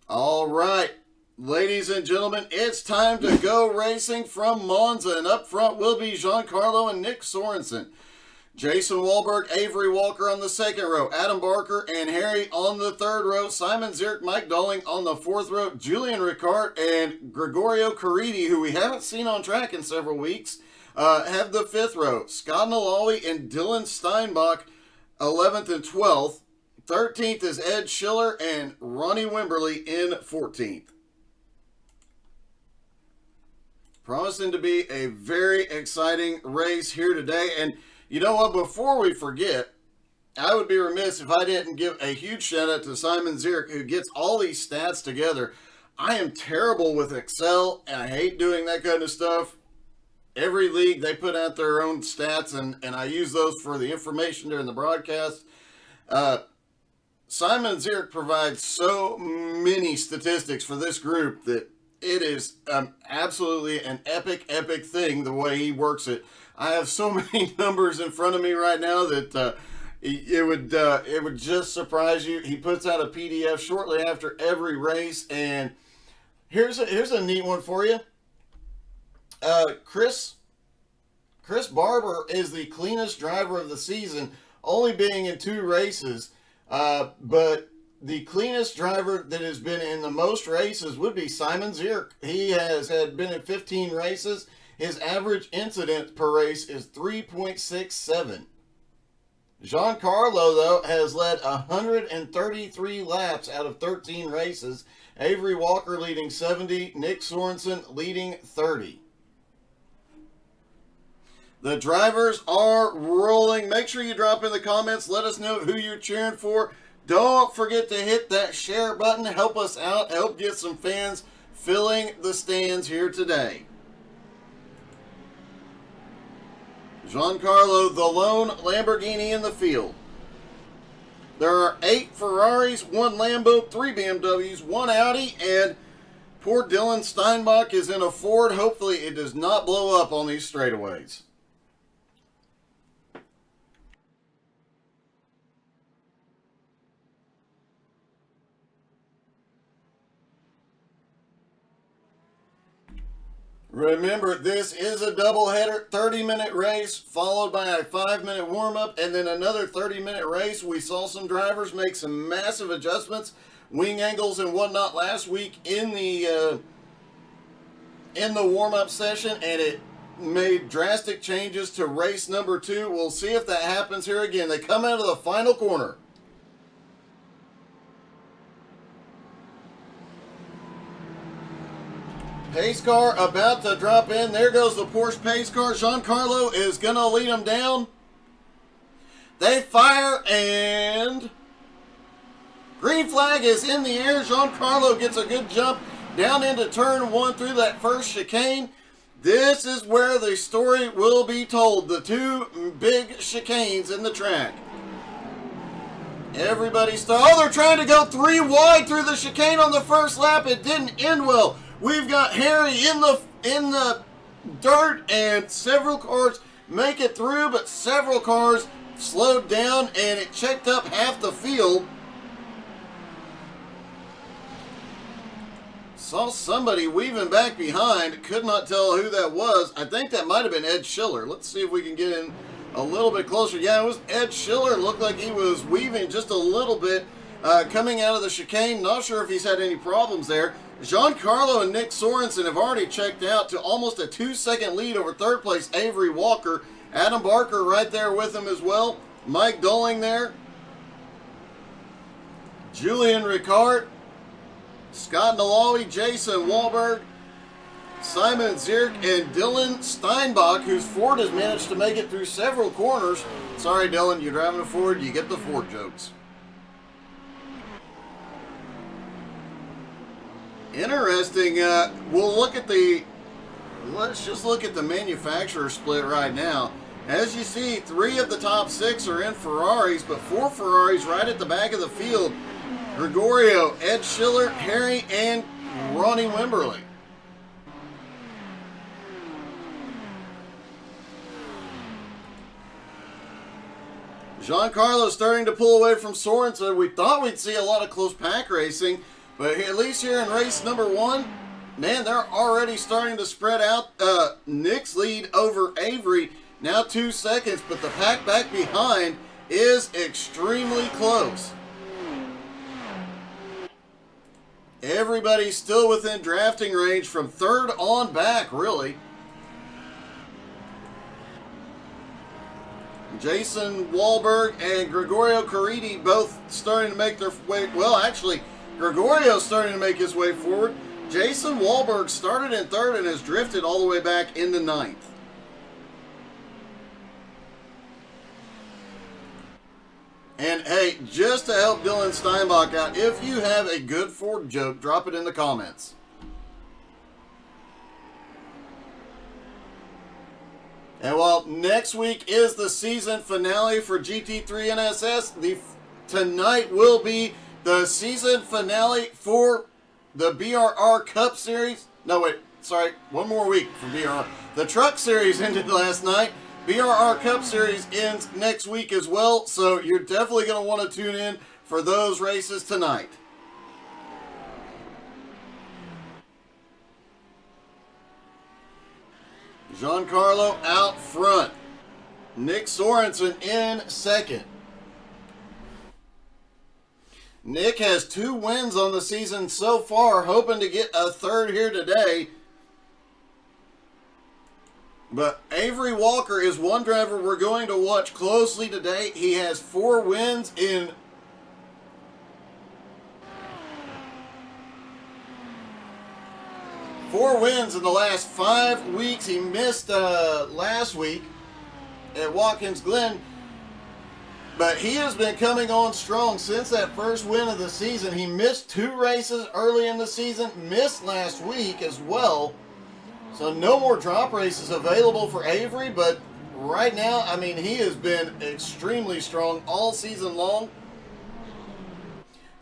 All right, ladies and gentlemen, it's time to go racing from Monza, and up front will be Giancarlo and Nick Sorensen. Jason Wahlberg, Avery Walker on the second row, Adam Barker and Harry on the third row, Simon Zierk, Mike Dolling on the fourth row, Julian Rickard and Gregorio Caridi, who we haven't seen on track in several weeks, have the fifth row. Scott Nalawi and Dylan Steinbach, 11th and 12th. 13th is Ed Schiller and Ronnie Wimberly in 14th. Promising to be a very exciting race here today. And you know what? Before we forget, I would be remiss if I didn't give a huge shout out to Simon Zierk, who gets all these stats together. I am terrible with Excel, and I hate doing that kind of stuff. Every league, they put out their own stats, and I use those for the information during the broadcast. Simon Zierk provides so many statistics for this group that it is absolutely an epic thing the way he works it. I have so many numbers in front of me right now that it would just surprise you. He puts out a PDF shortly after every race, and here's a neat one for you. Chris Barber is the cleanest driver of the season, only being in 2 races. But the cleanest driver that has been in the most races would be Simon Zierk. He has been in 15 races. His average incident per race is 3.67. Giancarlo, though, has led 133 laps out of 13 races. Avery Walker leading 70. Nick Sorensen leading 30. The drivers are rolling. Make sure you drop in the comments. Let us know who you're cheering for. Don't forget to hit that share button. Help us out. Help get some fans filling the stands here today. Giancarlo, the lone Lamborghini in the field. There are 8 Ferraris, 1 Lambo, 3 BMWs, 1 Audi, and poor Dylan Steinbach is in a Ford. Hopefully it does not blow up on these straightaways. Remember, this is a doubleheader, 30-minute race, followed by a 5-minute warm-up, and then another 30-minute race. We saw some drivers make some massive adjustments, wing angles and whatnot last week in the warm-up session, and it made drastic changes to race number 2. We'll see if that happens here again. They come out of the final corner. Pace car about to drop in. There goes the Porsche pace car. Giancarlo is going to lead them down. They fire, and green flag is in the air. Giancarlo gets a good jump down into turn 1 through that first chicane. This is where the story will be told. The 2 big chicanes in the track. Everybody oh, they're trying to go 3 wide through the chicane on the first lap. It didn't end well. We've got Harry in the dirt, and several cars make it through, but several cars slowed down, and it checked up half the field. Saw somebody weaving back behind. Could not tell who that was. I think that might have been Ed Schiller. Let's see if we can get in a little bit closer. Yeah, it was Ed Schiller. Looked like he was weaving just a little bit coming out of the chicane. Not sure if he's had any problems there. Giancarlo and Nick Sorensen have already checked out to almost a 2-second lead over third place Avery Walker. Adam Barker right there with him as well. Mike Dolling there. Julian Rickard. Scott Nalawi, Jason Wahlberg, Simon Zierk, and Dylan Steinbach, whose Ford has managed to make it through several corners. Sorry, Dylan, you're driving a Ford, you get the Ford jokes. Interesting. Let's just look at the manufacturer split right now. As you see, 3 of the top 6 are in Ferraris, but 4 Ferraris right at the back of the field. Gregorio, Ed Schiller, Harry, and Ronnie Wimberly. Giancarlo starting to pull away from Sorensen. We thought we'd see a lot of close pack racing, But at least here in race number 1, man, they're already starting to spread out. Nick's lead over Avery, now 2 seconds, but the pack back behind is extremely close. Everybody's still within drafting range from third on back, really. Jason Wahlberg and Gregorio Caridi both starting to make their way. Well, actually, Gregorio's starting to make his way forward. Jason Wahlberg started in third and has drifted all the way back into ninth. And hey, just to help Dylan Steinbach out, if you have a good Ford joke, drop it in the comments. And while next week is the season finale for GT3 NSS, tonight will be the season finale for the BRR Cup Series. No, wait, sorry, one more week for BRR. The Truck Series ended last night. BRR Cup Series ends next week as well, so you're definitely going to want to tune in for those races tonight. Giancarlo out front. Nick Sorensen in second. Nick has 2 wins on the season so far, hoping to get a third here today. But Avery Walker is one driver we're going to watch closely today. He has 4 wins in the last 5 weeks. He missed last week at Watkins Glen, but he has been coming on strong since that first win of the season. He missed 2 races early in the season, missed last week as well. So no more drop races available for Avery, but right now, I mean, he has been extremely strong all season long.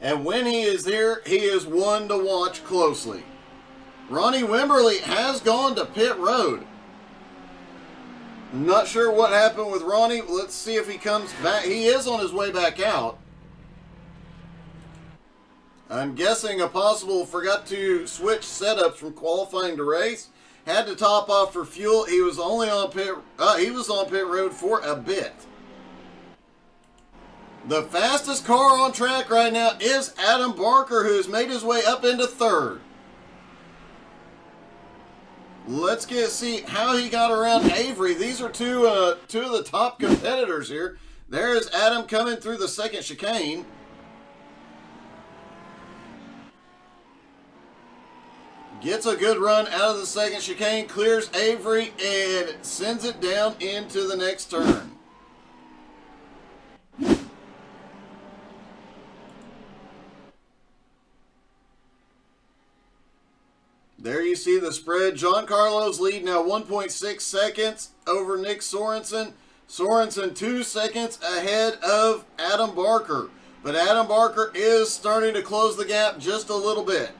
And when he is here, he is one to watch closely. Ronnie Wimberly has gone to pit road. Not sure what happened with Ronnie. Let's see if he comes back. He is on his way back out. I'm guessing a possible forgot to switch setups from qualifying to race. Had to top off for fuel. He was only on pit. He was on pit road for a bit. The fastest car on track right now is Adam Barker, who has made his way up into third. Let's see how he got around Avery. These are two of the top competitors here. There is Adam coming through the second chicane. Gets a good run out of the second chicane, clears Avery, and sends it down into the next turn. There you see the spread. Giancarlo's lead now 1.6 seconds over Nick Sorensen. Sorensen 2 seconds ahead of Adam Barker. But Adam Barker is starting to close the gap just a little bit.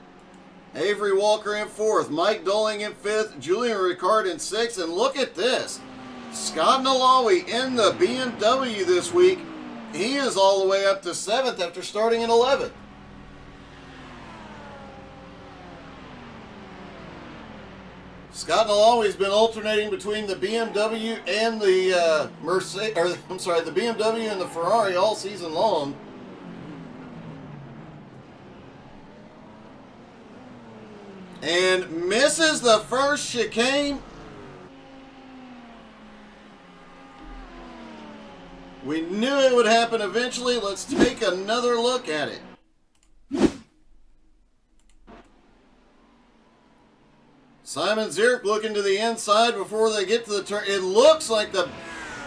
Avery Walker in 4th. Mike Dolling in 5th. Julian Rickard in 6th. And look at this. Scott Nalawi in the BMW this week. He is all the way up to 7th after starting in 11th. Scott Nalawi's been alternating between the BMW and the the BMW and the Ferrari all season long. And misses the first chicane. We knew it would happen eventually. Let's take another look at it. Simon Zierk looking to the inside before they get to the turn. It looks like the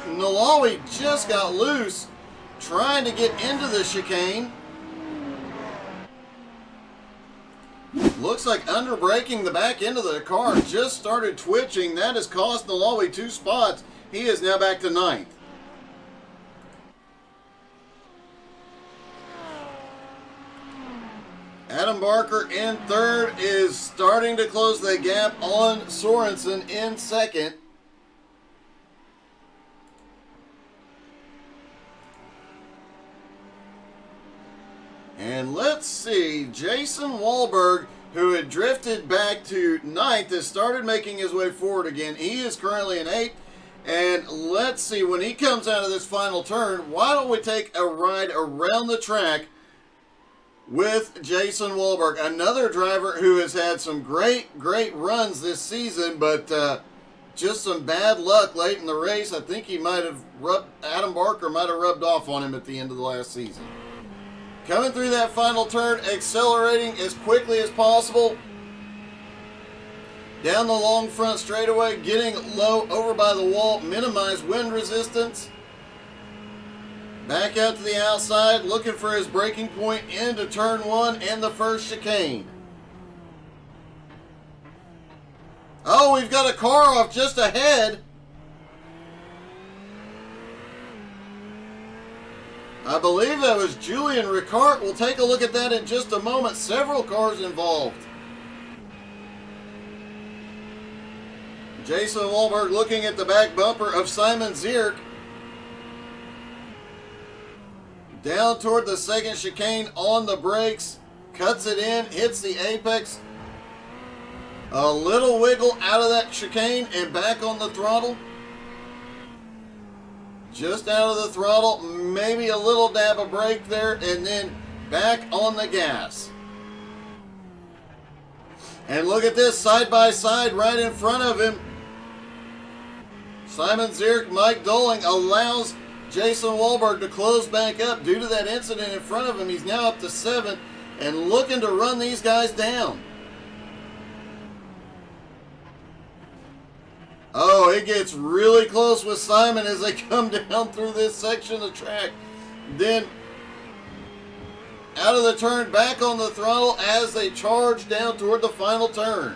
Nalawi just got loose trying to get into the chicane. Looks like under braking the back end of the car just started twitching. That has cost Nalawi 2 spots. He is now back to 9th. Adam Barker in 3rd is starting to close the gap on Sorensen in 2nd. And let's see, Jason Wahlberg, who had drifted back to 9th, has started making his way forward again. He is currently in 8th. And let's see, when he comes out of this final turn, why don't we take a ride around the track with Jason Wahlberg, another driver who has had some great runs this season, but just some bad luck late in the race. I think he might have Adam Barker might have rubbed off on him at the end of the last season. Coming through that final turn, accelerating as quickly as possible. Down the long front straightaway, getting low over by the wall, minimize wind resistance. Back out to the outside, looking for his braking point into turn 1 and the first chicane. Oh, we've got a car off just ahead. I believe that was Julian Rickard. We'll take a look at that in just a moment. Several cars involved. Jason Wahlberg looking at the back bumper of Simon Zierk. Down toward the second chicane on the brakes. Cuts it in, hits the apex. A little wiggle out of that chicane and back on the throttle. Just out of the throttle, maybe a little dab of brake there, and then back on the gas. And look at this, side by side right in front of him. Simon Zierk, Mike Doling allows Jason Wahlberg to close back up due to that incident in front of him. He's now up to 7th and looking to run these guys down. Oh, it gets really close with Simon as they come down through this section of track. Then out of the turn, back on the throttle as they charge down toward the final turn.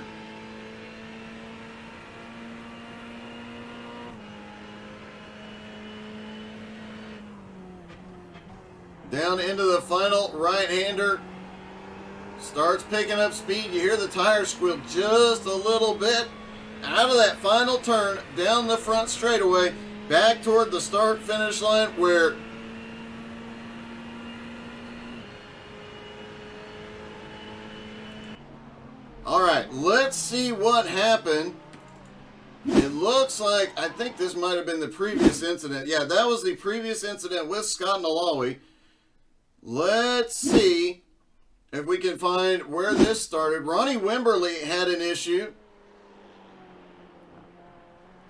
Down into the final right-hander. Starts picking up speed. You hear the tires squeal just a little bit. Out of that final turn, down the front straightaway, back toward the start-finish line where Alright, let's see what happened. It looks like, I think this might have been the previous incident. Yeah, that was the previous incident with Scott Nalawi. Let's see if we can find where this started. Ronnie Wimberly had an issue.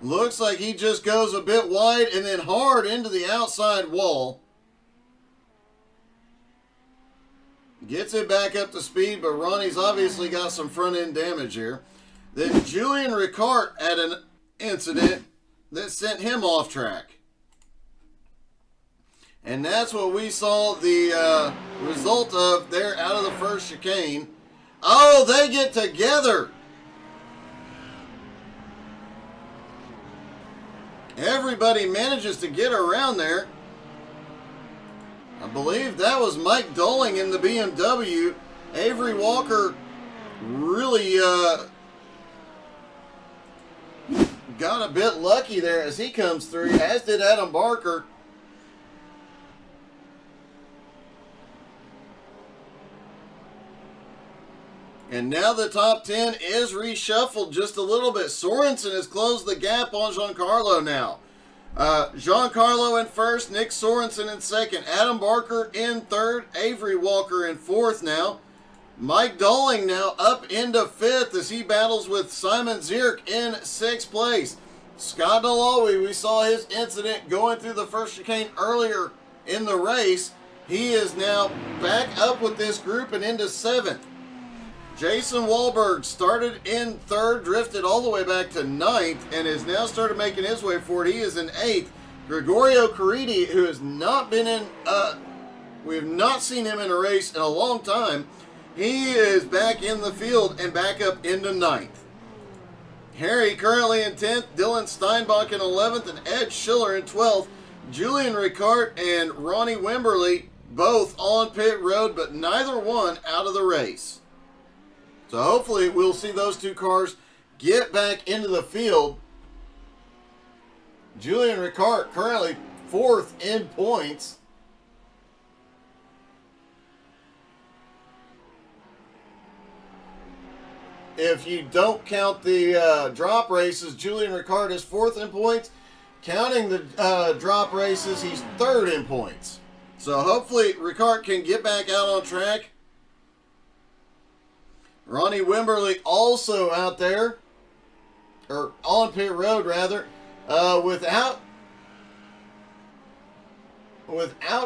Looks like he just goes a bit wide and then hard into the outside wall. Gets it back up to speed, but Ronnie's obviously got some front end damage here. Then Julian Rickard had an incident that sent him off track. And that's what we saw the result of there out of the first chicane. Oh, they get together. Everybody manages to get around there. I believe that was Mike Doling in the BMW. Avery Walker really got a bit lucky there as he comes through, as did Adam Barker. And now the top 10 is reshuffled just a little bit. Sorensen has closed the gap on Giancarlo now. Giancarlo in first, Nick Sorensen in second, Adam Barker in third, Avery Walker in fourth now. Mike Doling now up into fifth as he battles with Simon Zierk in sixth place. Scott Nalawi, we saw his incident going through the first chicane earlier in the race. He is now back up with this group and into seventh. Jason Wahlberg started in third, drifted all the way back to ninth, and has now started making his way forward. He is in eighth. Gregorio Caridi, who has not been in, we have not seen him in a race in a long time. He is back in the field and back up into ninth. Harry currently in 10th, Dylan Steinbach in 11th, and Ed Schiller in 12th. Julian Rickard and Ronnie Wimberly both on pit road, but neither one out of the race. So hopefully we'll see those two cars get back into the field. Julian Rickard currently fourth in points. if you don't count the drop races, Julian Rickard is 4th in points. Counting the drop races, he's 3rd in points. So hopefully Rickard can get back out on track. Ronnie Wimberly also out there, or on pit road rather, without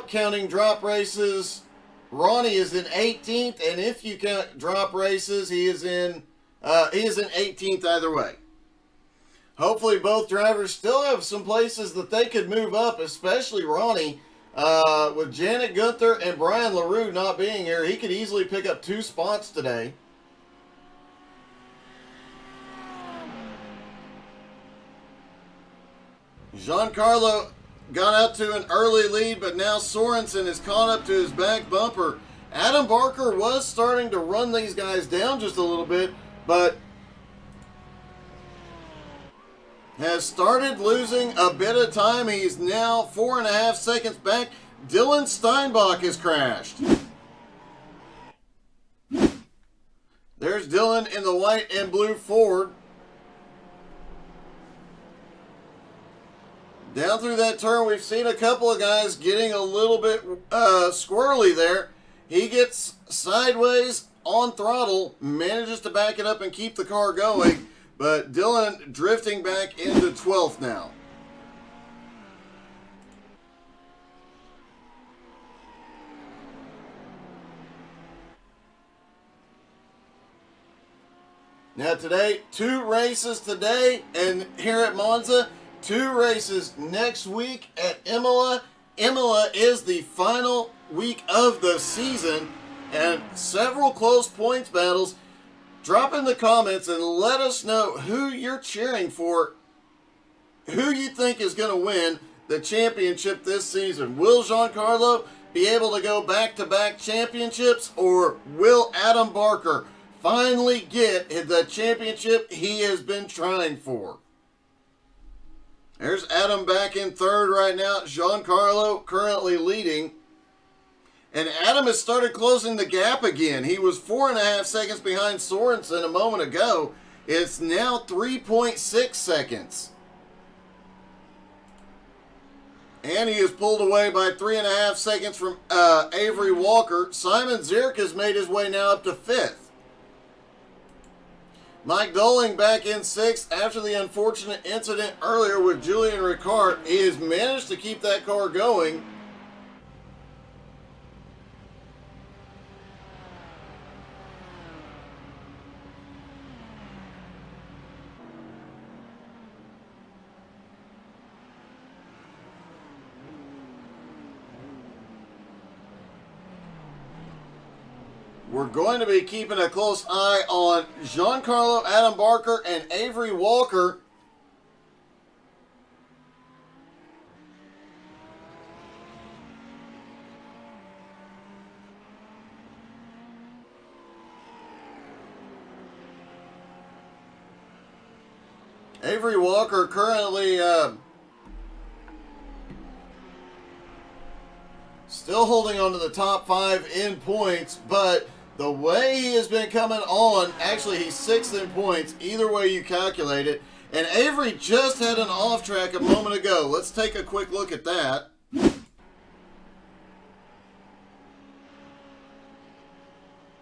counting drop races. Ronnie is in 18th, and if you count drop races, he is in 18th either way. Hopefully both drivers still have some places that they could move up, especially Ronnie. With Janet Gunther and Brian LaRue not being here, he could easily pick up 2 spots today. Giancarlo got out to an early lead, but now Sorensen is caught up to his back bumper. Adam Barker was starting to run these guys down just a little bit, but has started losing a bit of time. He's now 4.5 seconds back. Dylan Steinbach has crashed. There's Dylan in the white and blue Ford. Down through that turn, we've seen a couple of guys getting a little bit squirrely there. He gets sideways on throttle, manages to back it up and keep the car going. But Dylan drifting back into 12th now. Now today, 2 races today, and here at Monza, 2 races next week at Imola. Imola is the final week of the season, and several close points battles. Drop in the comments and let us know who you're cheering for, who you think is going to win the championship this season. Will Giancarlo be able to go back-to-back championships, or will Adam Barker finally get the championship he has been trying for? There's Adam back in 3rd right now. Giancarlo currently leading. And Adam has started closing the gap again. He was 4.5 seconds behind Sorensen a moment ago. It's now 3.6 seconds. And he is pulled away by 3.5 seconds from Avery Walker. Simon Zierk has made his way now up to 5th. Mike Doling back in 6th after the unfortunate incident earlier with Julian Rickard. He has managed to keep that car going. We're going to be keeping a close eye on Giancarlo, Adam Barker, and Avery Walker. Avery Walker currently still holding on to the top 5 in points, but the way he has been coming on, actually he's 6th in points, either way you calculate it. And Avery just had an off track a moment ago. Let's take a quick look at that.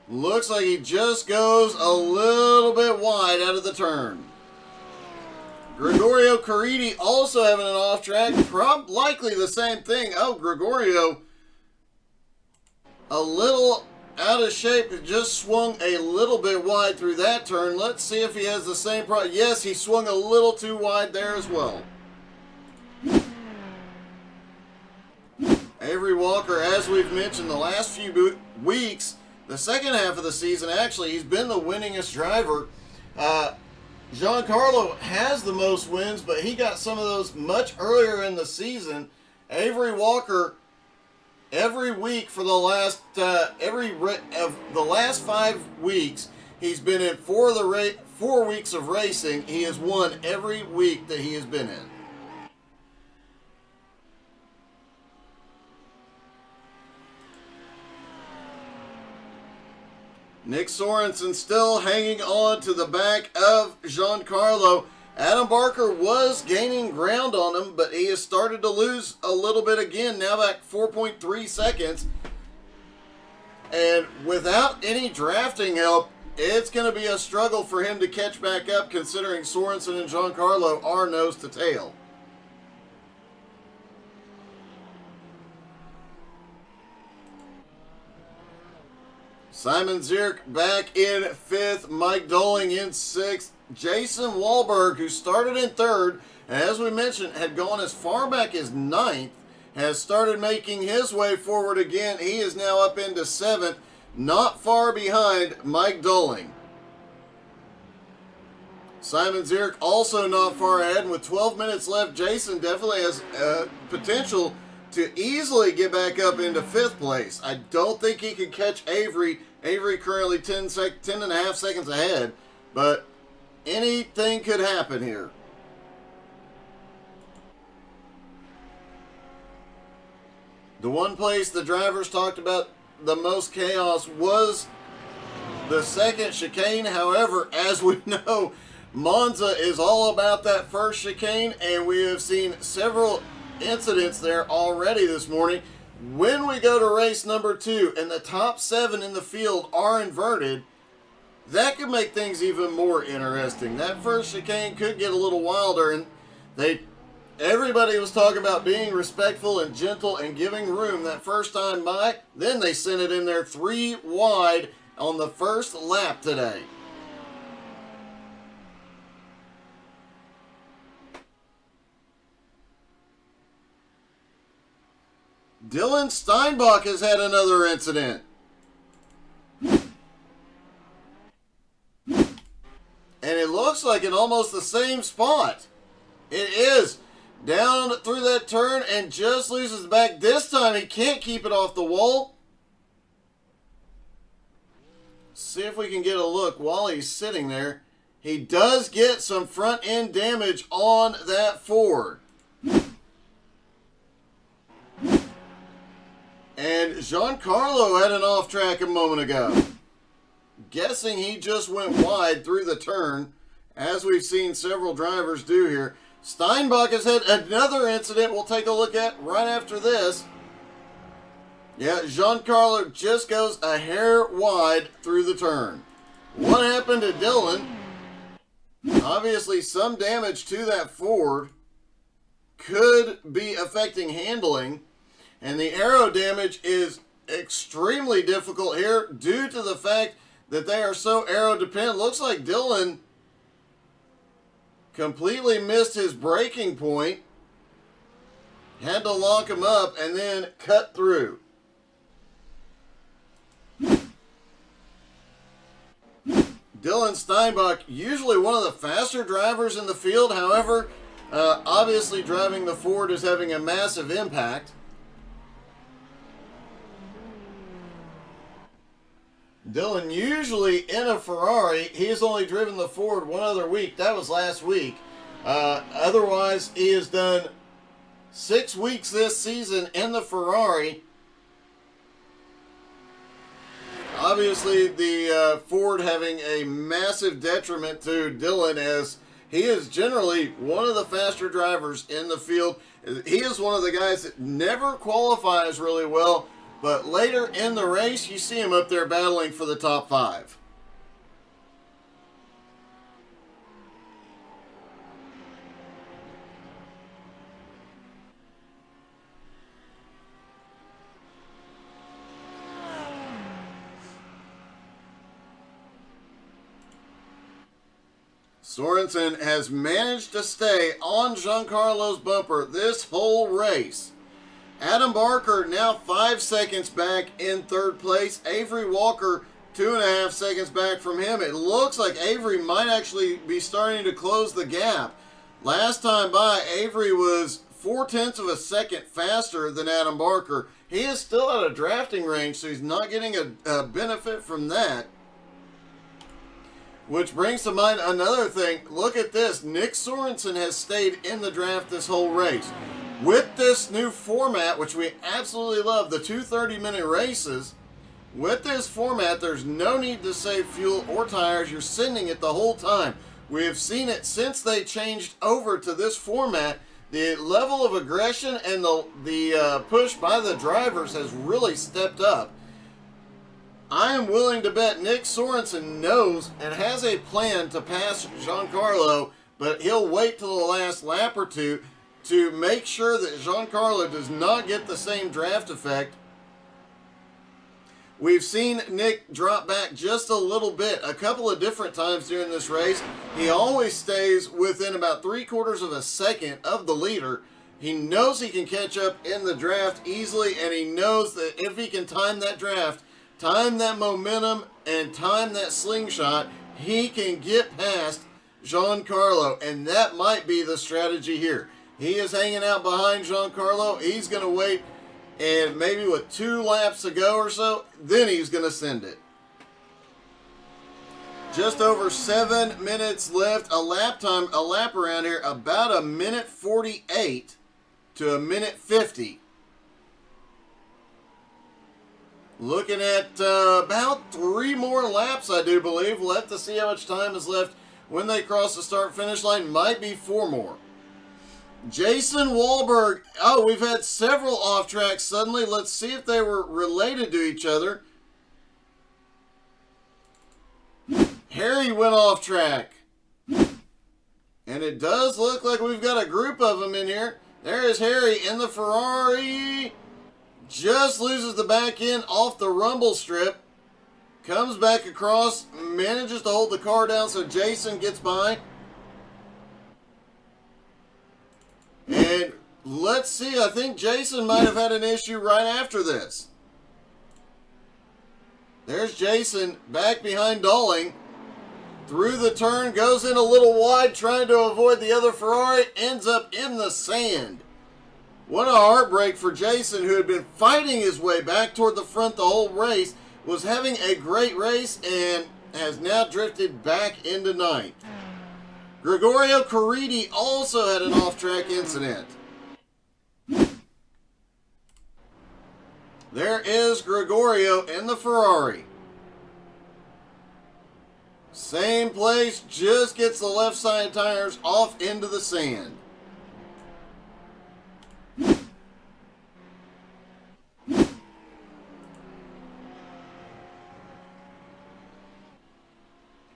Looks like he just goes a little bit wide out of the turn. Gregorio Caridi also having an off track, likely the same thing. Oh, Gregorio, a little out of shape, just swung a little bit wide through that turn. Let's see if he has the same problem. Yes, he swung a little too wide there as well. Avery Walker, as we've mentioned the last few weeks, the second half of the season, actually, he's been the winningest driver. Giancarlo has the most wins, but he got some of those much earlier in the season. Avery Walker, every week for the last the last 5 weeks, he's been in 4 weeks of racing. He has won every week that he has been in. Nick Sorensen still hanging on to the back of Giancarlo. Adam Barker was gaining ground on him, but he has started to lose a little bit again. Now back 4.3 seconds. And without any drafting help, it's going to be a struggle for him to catch back up, considering Sorensen and Giancarlo are nose to tail. Simon Zierk back in 5th. Mike Doling in 6th. Jason Wahlberg, who started in 3rd, and as we mentioned, had gone as far back as 9th, has started making his way forward again. He is now up into 7th, not far behind Mike Doling. Simon Zierk also not far ahead, and with 12 minutes left, Jason definitely has potential to easily get back up into 5th place. I don't think he can catch Avery. Avery currently 10 and a half seconds ahead, but anything could happen here. The one place the drivers talked about the most chaos was the second chicane. However, as we know, Monza is all about that first chicane, and we have seen several incidents there already this morning. When we go to race number 2 and the top 7 in the field are inverted, that could make things even more interesting. That first chicane could get a little wilder, and everybody was talking about being respectful and gentle and giving room that first time by. Then they sent it in there 3 wide on the first lap today. Dylan Steinbach has had another incident. And it looks like in almost the same spot. It is. Down through that turn and just loses back. This time he can't keep it off the wall. See if we can get a look while he's sitting there. He does get some front end damage on that Ford. And Giancarlo had an off track a moment ago. Guessing he just went wide through the turn, as we've seen several drivers do here. Steinbach has had another incident we'll take a look at right after this. Yeah, Giancarlo just goes a hair wide through the turn. What happened to Dylan? Obviously some damage to that Ford could be affecting handling. And the aero damage is extremely difficult here due to the fact that they are so aero dependent. Looks like Dylan completely missed his braking point. Had to lock him up and then cut through. Dylan Steinbach, usually one of the faster drivers in the field. However, obviously driving the Ford is having a massive impact. Dylan usually in a Ferrari. He's only driven the Ford one other week. That was last week. Otherwise, he has done 6 weeks this season in the Ferrari. Obviously, the Ford having a massive detriment to Dylan, as he is generally one of the faster drivers in the field. He is one of the guys that never qualifies really well, but later in the race, you see him up there battling for the top 5. Sorensen has managed to stay on Giancarlo's bumper this whole race. Adam Barker now 5 seconds back in 3rd place. Avery Walker 2.5 seconds back from him. It looks like Avery might actually be starting to close the gap. Last time by, Avery was 0.4 of a second faster than Adam Barker. He is still out of drafting range, so he's not getting a benefit from that. Which brings to mind another thing. Look at this. Nick Sorensen has stayed in the draft this whole race. With this new format, which we absolutely love, the 2 30-minute races, With this format, there's no need to save fuel or tires. You're sending it the whole time. We have seen it since they changed over to this format. The level of aggression and the push by the drivers has really stepped up. I am willing to bet Nick Sorensen knows and has a plan to pass Giancarlo, but he'll wait till the last lap or two to make sure that Giancarlo does not get the same draft effect. We've seen Nick drop back just a little bit a couple of different times during this race. He always stays within about 3/4 of a second of the leader. He knows he can catch up in the draft easily, and he knows that if he can time that draft, time that momentum, and time that slingshot, he can get past Giancarlo, and that might be the strategy here. He is hanging out behind Giancarlo. He's going to wait, and maybe with 2 laps to go or so, then he's going to send it. Just over 7 minutes left. A lap around here, about 1:48 to 1:50. Looking at about 3 more laps, I do believe. We'll have to see how much time is left when they cross the start-finish line. Might be 4 more. Jason Wahlberg. Oh, we've had several off-tracks suddenly. Let's see if they were related to each other. Harry went off-track. And it does look like we've got a group of them in here. There is Harry in the Ferrari. Just loses the back end off the rumble strip. Comes back across. Manages to hold the car down so Jason gets by. And let's see. I think Jason might have had an issue right after this. There's Jason back behind Dowling. Through the turn. Goes in a little wide trying to avoid the other Ferrari. Ends up in the sand. What a heartbreak for Jason, who had been fighting his way back toward the front the whole race, was having a great race, and has now drifted back into ninth. Gregorio Caridi also had an off-track incident. There is Gregorio in the Ferrari. Same place, just gets the left side tires off into the sand.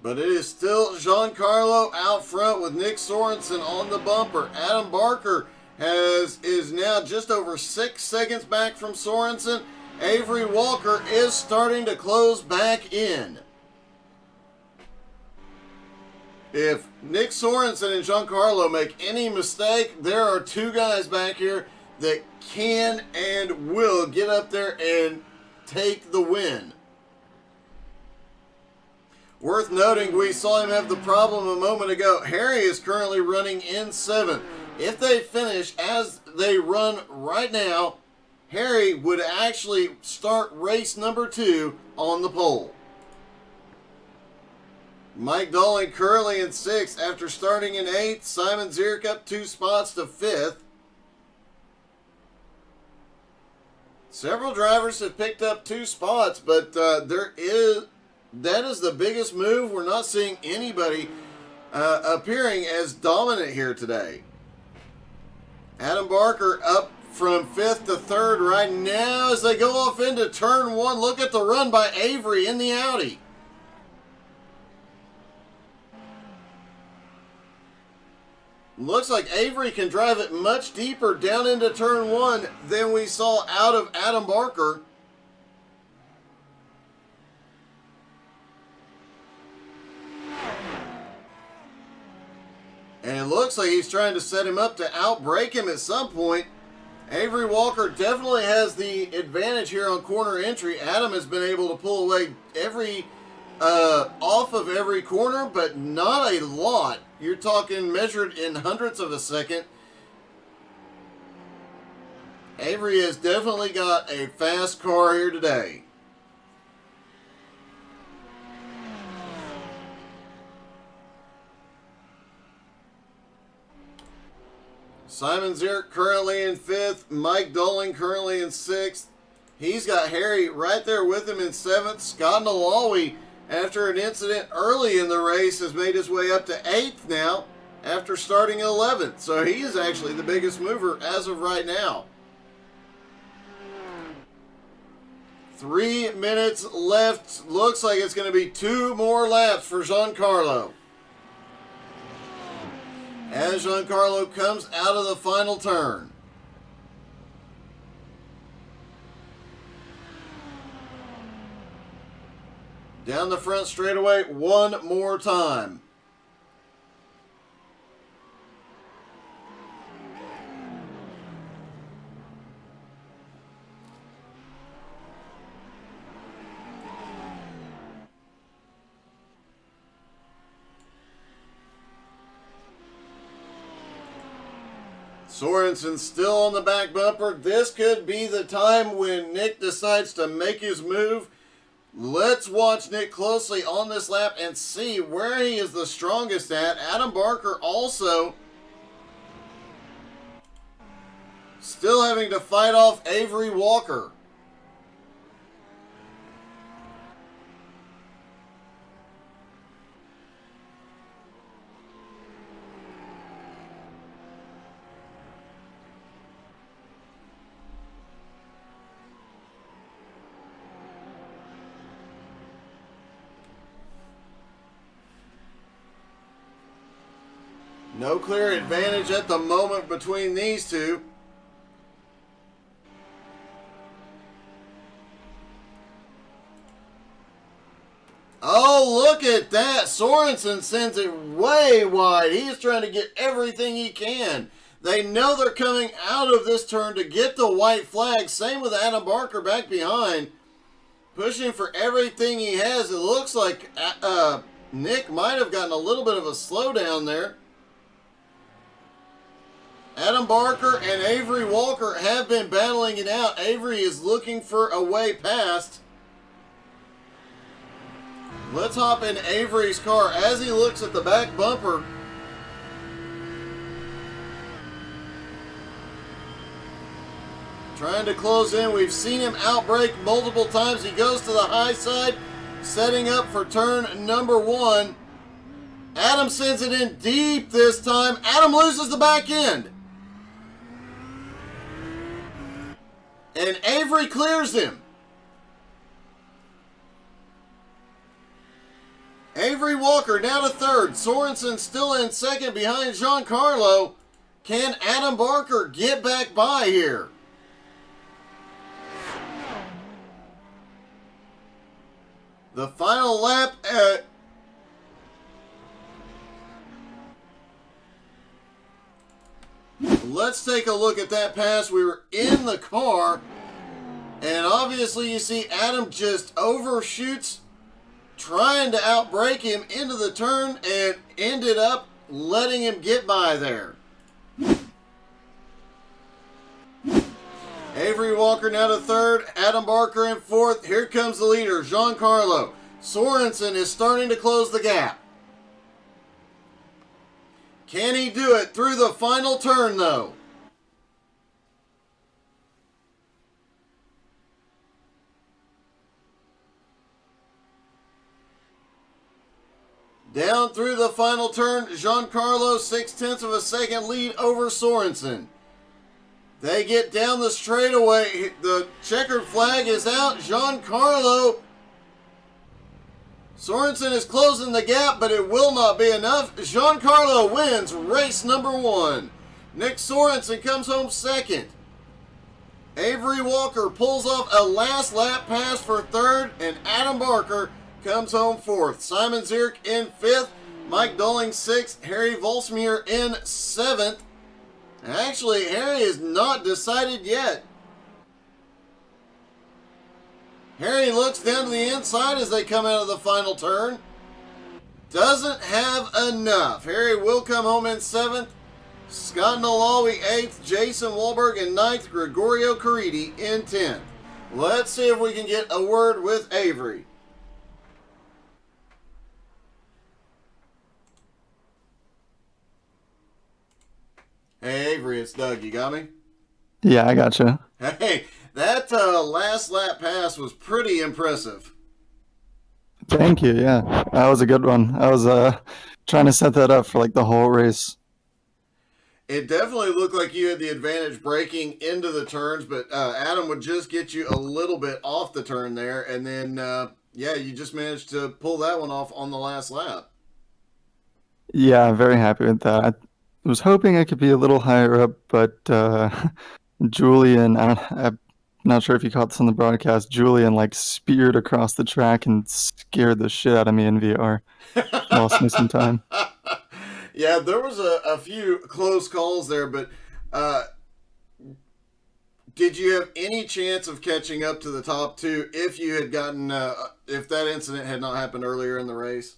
But it is still Giancarlo out front with Nick Sorensen on the bumper. Adam Barker is now just over 6 seconds back from Sorensen. Avery Walker is starting to close back in. If Nick Sorensen and Giancarlo make any mistake, there are 2 guys back here that can and will get up there and take the win. Worth noting, we saw him have the problem a moment ago. Harry is currently running in 7th. If they finish as they run right now, Harry would actually start race number 2 on the pole. Mike Dowling currently in 6th after starting in 8th. Simon Zierk up 2 spots to 5th. Several drivers have picked up 2 spots, but that is the biggest move. We're not seeing anybody appearing as dominant here today. Adam Barker up from 5th to 3rd right now as they go off into turn 1. Look at the run by Avery in the Audi. Looks like Avery can drive it much deeper down into turn 1 than we saw out of Adam Barker. And it looks like he's trying to set him up to outbrake him at some point. Avery Walker definitely has the advantage here on corner entry. Adam has been able to pull away off of every corner, but not a lot. You're talking measured in hundredths of a second. Avery has definitely got a fast car here today. Simon Zierk currently in 5th. Mike Dowling currently in 6th. He's got Harry right there with him in 7th. Scott Nalawi, after an incident early in the race, has made his way up to 8th now after starting 11th. So he is actually the biggest mover as of right now. 3 minutes left. Looks like it's going to be 2 more laps for Giancarlo. As Giancarlo comes out of the final turn. Down the front straightaway one more time. Sorensen still on the back bumper. This could be the time when Nick decides to make his move. Let's watch Nick closely on this lap and see where he is the strongest at. Adam Barker also still having to fight off Avery Walker. No clear advantage at the moment between these two. Oh, look at that. Sorensen sends it way wide. He's trying to get everything he can. They know they're coming out of this turn to get the white flag. Same with Adam Barker back behind. Pushing for everything he has. It looks like Nick might have gotten a little bit of a slowdown there. Adam Barker and Avery Walker have been battling it out. Avery is looking for a way past. Let's hop in Avery's car as he looks at the back bumper. Trying to close in. We've seen him outbrake multiple times. He goes to the high side, setting up for turn number 1. Adam sends it in deep this time. Adam loses the back end. And Avery clears him. Avery Walker now to 3rd. Sorensen still in 2nd behind Giancarlo. Can Adam Barker get back by here? The final lap at... Let's take a look at that pass. We were in the car, and obviously you see Adam just overshoots, trying to outbrake him into the turn, and ended up letting him get by there. Avery Walker now to 3rd, Adam Barker in 4th. Here comes the leader, Giancarlo. Sorensen is starting to close the gap. Can he do it through the final turn, though? Down through the final turn, Giancarlo 0.6 of a second lead over Sorensen. They get down the straightaway. The checkered flag is out. Giancarlo. Sorensen is closing the gap, but it will not be enough. Giancarlo wins race number 1. Nick Sorensen comes home 2nd. Avery Walker pulls off a last lap pass for 3rd, and Adam Barker comes home 4th. Simon Zierk in 5th. Mike Dulling 6th. Harry Volsmuir in 7th. Actually, Harry is not decided yet. Harry looks down to the inside as they come out of the final turn. Doesn't have enough. Harry will come home in 7th. Scott Nalawi 8th. Jason Wahlberg in 9th. Gregorio Caridi in 10th. Let's see if we can get a word with Avery. Hey, Avery, it's Doug. You got me? Yeah, I gotcha. Hey, That last lap pass was pretty impressive. Thank you. Yeah, that was a good one. I was trying to set that up for like the whole race. It definitely looked like you had the advantage breaking into the turns, but Adam would just get you a little bit off the turn there, and then yeah, you just managed to pull that one off on the last lap. Yeah, I'm very happy with that. I was hoping I could be a little higher up, but Julian, I'm not sure if you caught this on the broadcast. Julian like speared across the track and scared the shit out of me in VR. Lost me some time. Yeah, there was a few close calls there, but uh, did you have any chance of catching up to the top two if you had gotten if that incident had not happened earlier in the race?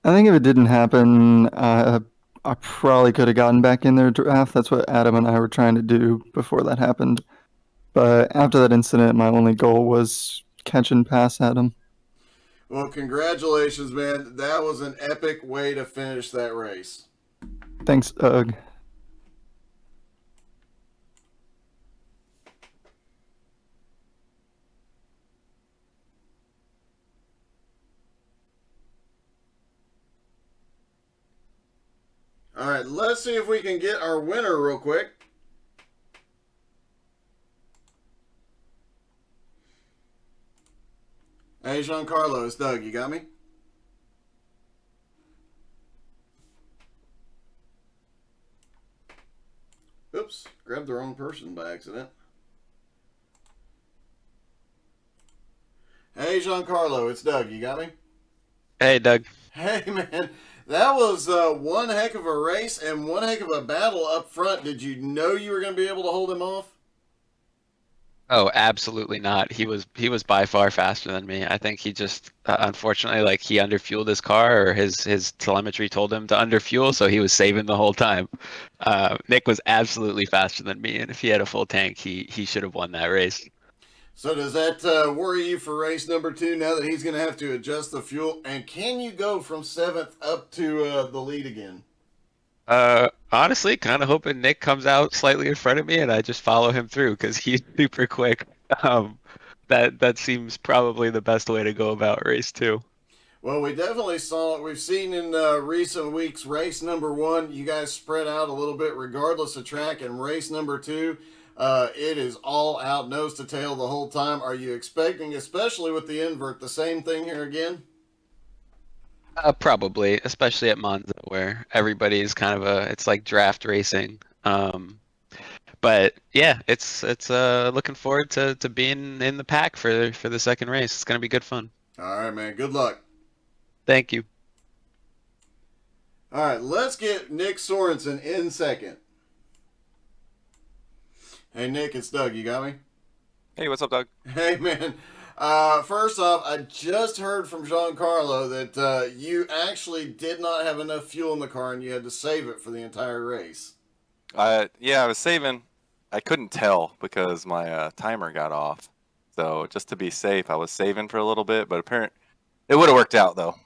I think if it didn't happen, I probably could have gotten back in their draft. That's what Adam and I were trying to do before that happened. But after that incident, my only goal was catch and pass Adam. Well, congratulations, man. That was an epic way to finish that race. Thanks, Doug. All right, let's see if we can get our winner real quick. Hey, Giancarlo, it's Doug. You got me? Oops, grabbed the wrong person by accident. Hey, Giancarlo, it's Doug. You got me? Hey, Doug. Hey, man, that was one heck of a race and one heck of a battle up front. Did you know you were going to be able to hold him off? Oh, absolutely not. He was by far faster than me. I think he just unfortunately like he underfueled his car or his telemetry told him to underfuel, so he was saving the whole time. Nick was absolutely faster than me, and if he had a full tank, he should have won that race. So does that worry you for race number 2 now that he's going to have to adjust the fuel? And can you go from 7th up to the lead again? Honestly, kind of hoping Nick comes out slightly in front of me and I just follow him through because he's super quick. Um, that seems probably the best way to go about race two. Well, we definitely saw it. We've seen in recent weeks, race number 1, you guys spread out a little bit regardless of track. And race number 2, it is all out nose to tail the whole time. Are you expecting, especially with the invert, the same thing here again? Probably, especially at Monza where everybody is kind of it's like draft racing. But yeah, it's looking forward to being in the pack for the second race. It's gonna be good fun. All right, man. Good luck. Thank you. All right, let's get Nick Sorensen in second. Hey, Nick, it's Doug. You got me? Hey, what's up, Doug? Hey, man. First off, I just heard from Giancarlo that you actually did not have enough fuel in the car and you had to save it for the entire race. Yeah, I was saving. I couldn't tell because my timer got off. So just to be safe, I was saving for a little bit, but apparently it would have worked out though.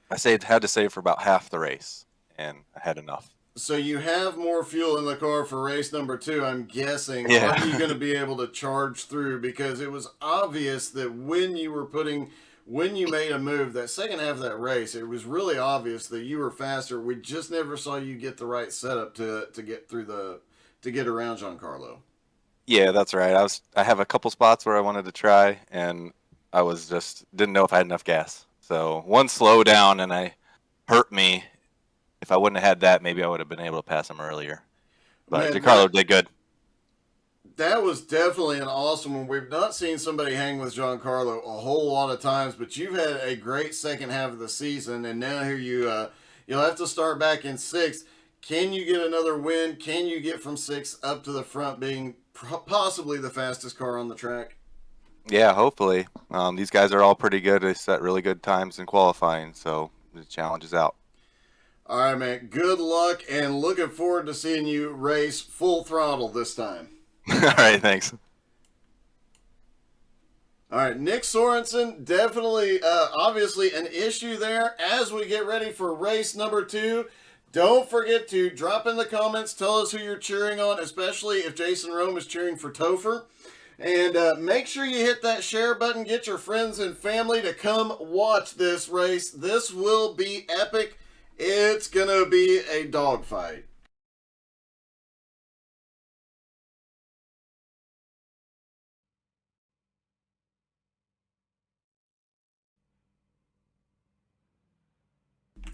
Had to save for about half the race, and I had enough. So you have more fuel in the car for race number 2, I'm guessing. Yeah. Are you going to be able to charge through? Because it was obvious that when you made a move, that second half of that race, it was really obvious that you were faster. We just never saw you get the right setup to get through to get around Giancarlo. Yeah, that's right. I have a couple spots where I wanted to try, and I was just didn't know if I had enough gas. So one slowdown and I hurt me. If I wouldn't have had that, maybe I would have been able to pass him earlier. But Man, Giancarlo did good. That was definitely an awesome one. We've not seen somebody hang with Giancarlo a whole lot of times, but you've had a great second half of the season, and now here you'll have to start back in 6th. Can you get another win? Can you get from 6th up to the front, being possibly the fastest car on the track? Yeah, hopefully. These guys are all pretty good. They set really good times in qualifying, so the challenge is out. All right, man. Good luck, and looking forward to seeing you race full throttle this time. All right, thanks. All right, Nick Sorensen, definitely, obviously an issue there. As we get ready for race number 2, don't forget to drop in the comments, tell us who you're cheering on, especially if Jason Rome is cheering for Topher. And make sure you hit that share button. Get your friends and family to come watch this race. This will be epic. It's going to be a dogfight.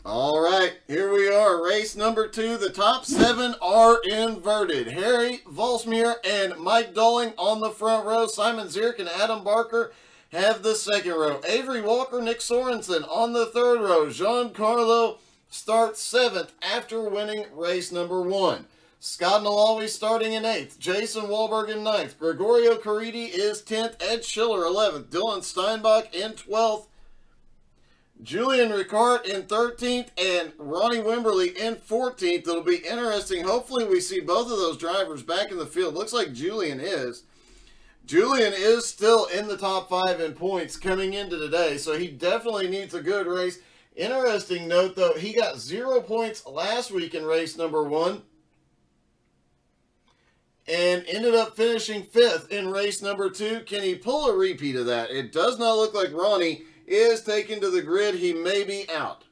All right, here we are. Race number 2. The top 7 are inverted. Harry Volsmuir and Mike Dolling on the front row. Simon Zierk and Adam Barker have the second row. Avery Walker, Nick Sorensen on the third row. Giancarlo starts 7th after winning race number 1. Scott Nalawi starting in 8th. Jason Wahlberg in 9th. Gregorio Caridi is 10th. Ed Schiller 11th. Dylan Steinbach in 12th. Julian Rickard in 13th and Ronnie Wimberly in 14th. It'll be interesting. Hopefully we see both of those drivers back in the field. Looks like Julian is. Julian is still in the top 5 in points coming into today, so he definitely needs a good race. Interesting note, though, he got 0 points last week in race number 1 and ended up finishing 5th in race number 2. Can he pull a repeat of that? It does not look like Ronnie is taken to the grid. He may be out.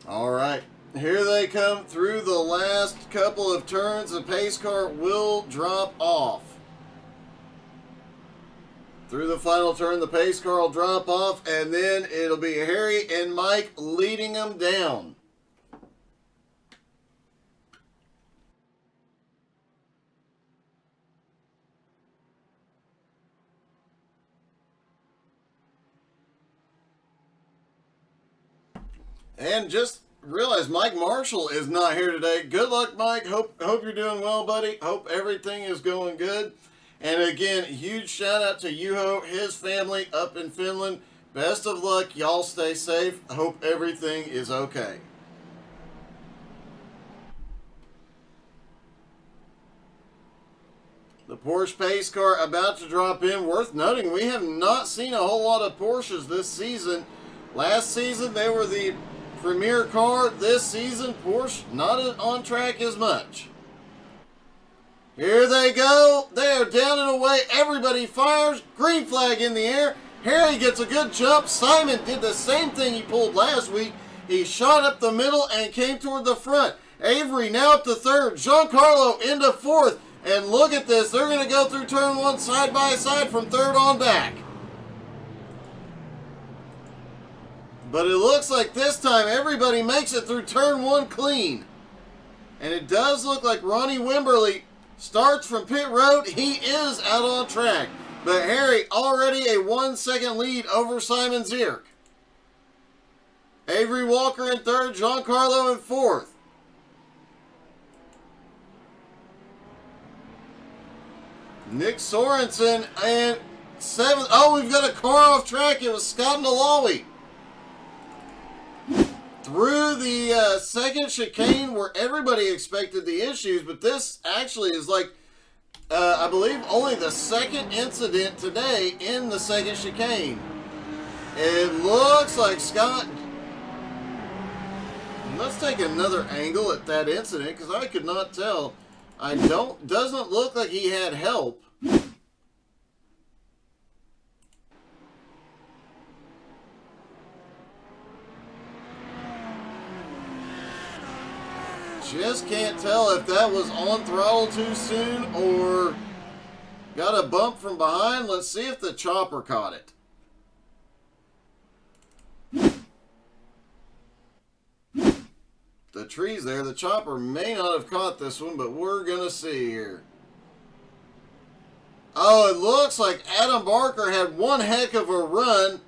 All right. Here they come through the last couple of turns. The pace car will drop off. Through the final turn, the pace car will drop off, and then it'll be Harry and Mike leading them down. And just realize Mike Marshall is not here today. Good luck, Mike. Hope you're doing well, buddy. Hope everything is going good. And again, huge shout out to Juho, his family up in Finland. Best of luck. Y'all stay safe. Hope everything is okay. The Porsche pace car about to drop in. Worth noting, we have not seen a whole lot of Porsches this season. Last season, they were the premier car. This season, Porsche not on track as much. Here they go. They are down and away. Everybody fires. Green flag in the air. Harry gets a good jump. Simon did the same thing he pulled last week. He shot up the middle and came toward the front. Avery now up to 3rd. Giancarlo into 4th. And look at this. They're going to go through turn 1 side by side from 3rd on back. But it looks like this time everybody makes it through turn 1 clean. And it does look like Ronnie Wimberly starts from pit road. He is out on track. But Harry already a 1 second lead over Simon Zierk. Avery Walker in 3rd. Giancarlo in 4th. Nick Sorensen in 7th. Oh, we've got a car off track. It was Scott Nalawi. Through the second chicane where everybody expected the issues, but this actually is like, I believe, only the second incident today in the second chicane. It looks like Scott... Let's take another angle at that incident because I could not tell. Doesn't look like he had help. Just can't tell if that was on throttle too soon or got a bump from behind. Let's see if the chopper caught it. The trees there, the chopper may not have caught this one, but we're going to see here. Oh, it looks like Adam Barker had one heck of a run.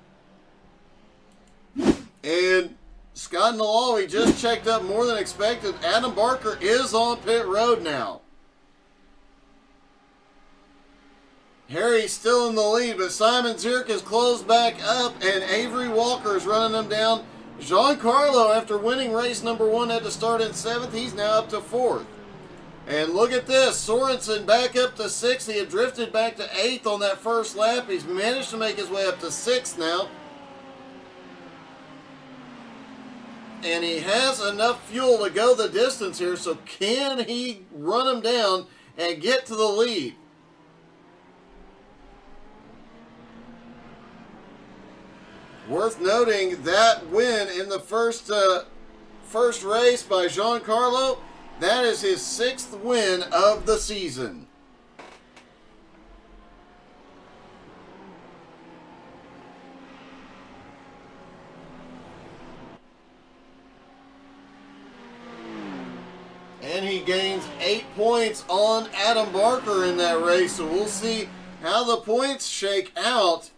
And Scott Nalawi just checked up more than expected. Adam Barker is on pit road now. Harry's still in the lead, but Simon Zierk is closed back up, and Avery Walker is running them down Giancarlo, after winning race number 1, had to start in 7th. He's now up to 4th. And look at this. Sorensen back up to 6th. He had drifted back to 8th on that first lap. He's managed to make his way up to 6th now. And he has enough fuel to go the distance here. So can he run him down and get to the lead? Worth noting that win in the first race by Giancarlo, that is his 6th win of the season. And he gains 8 points on Adam Barker in that race, so we'll see how the points shake out.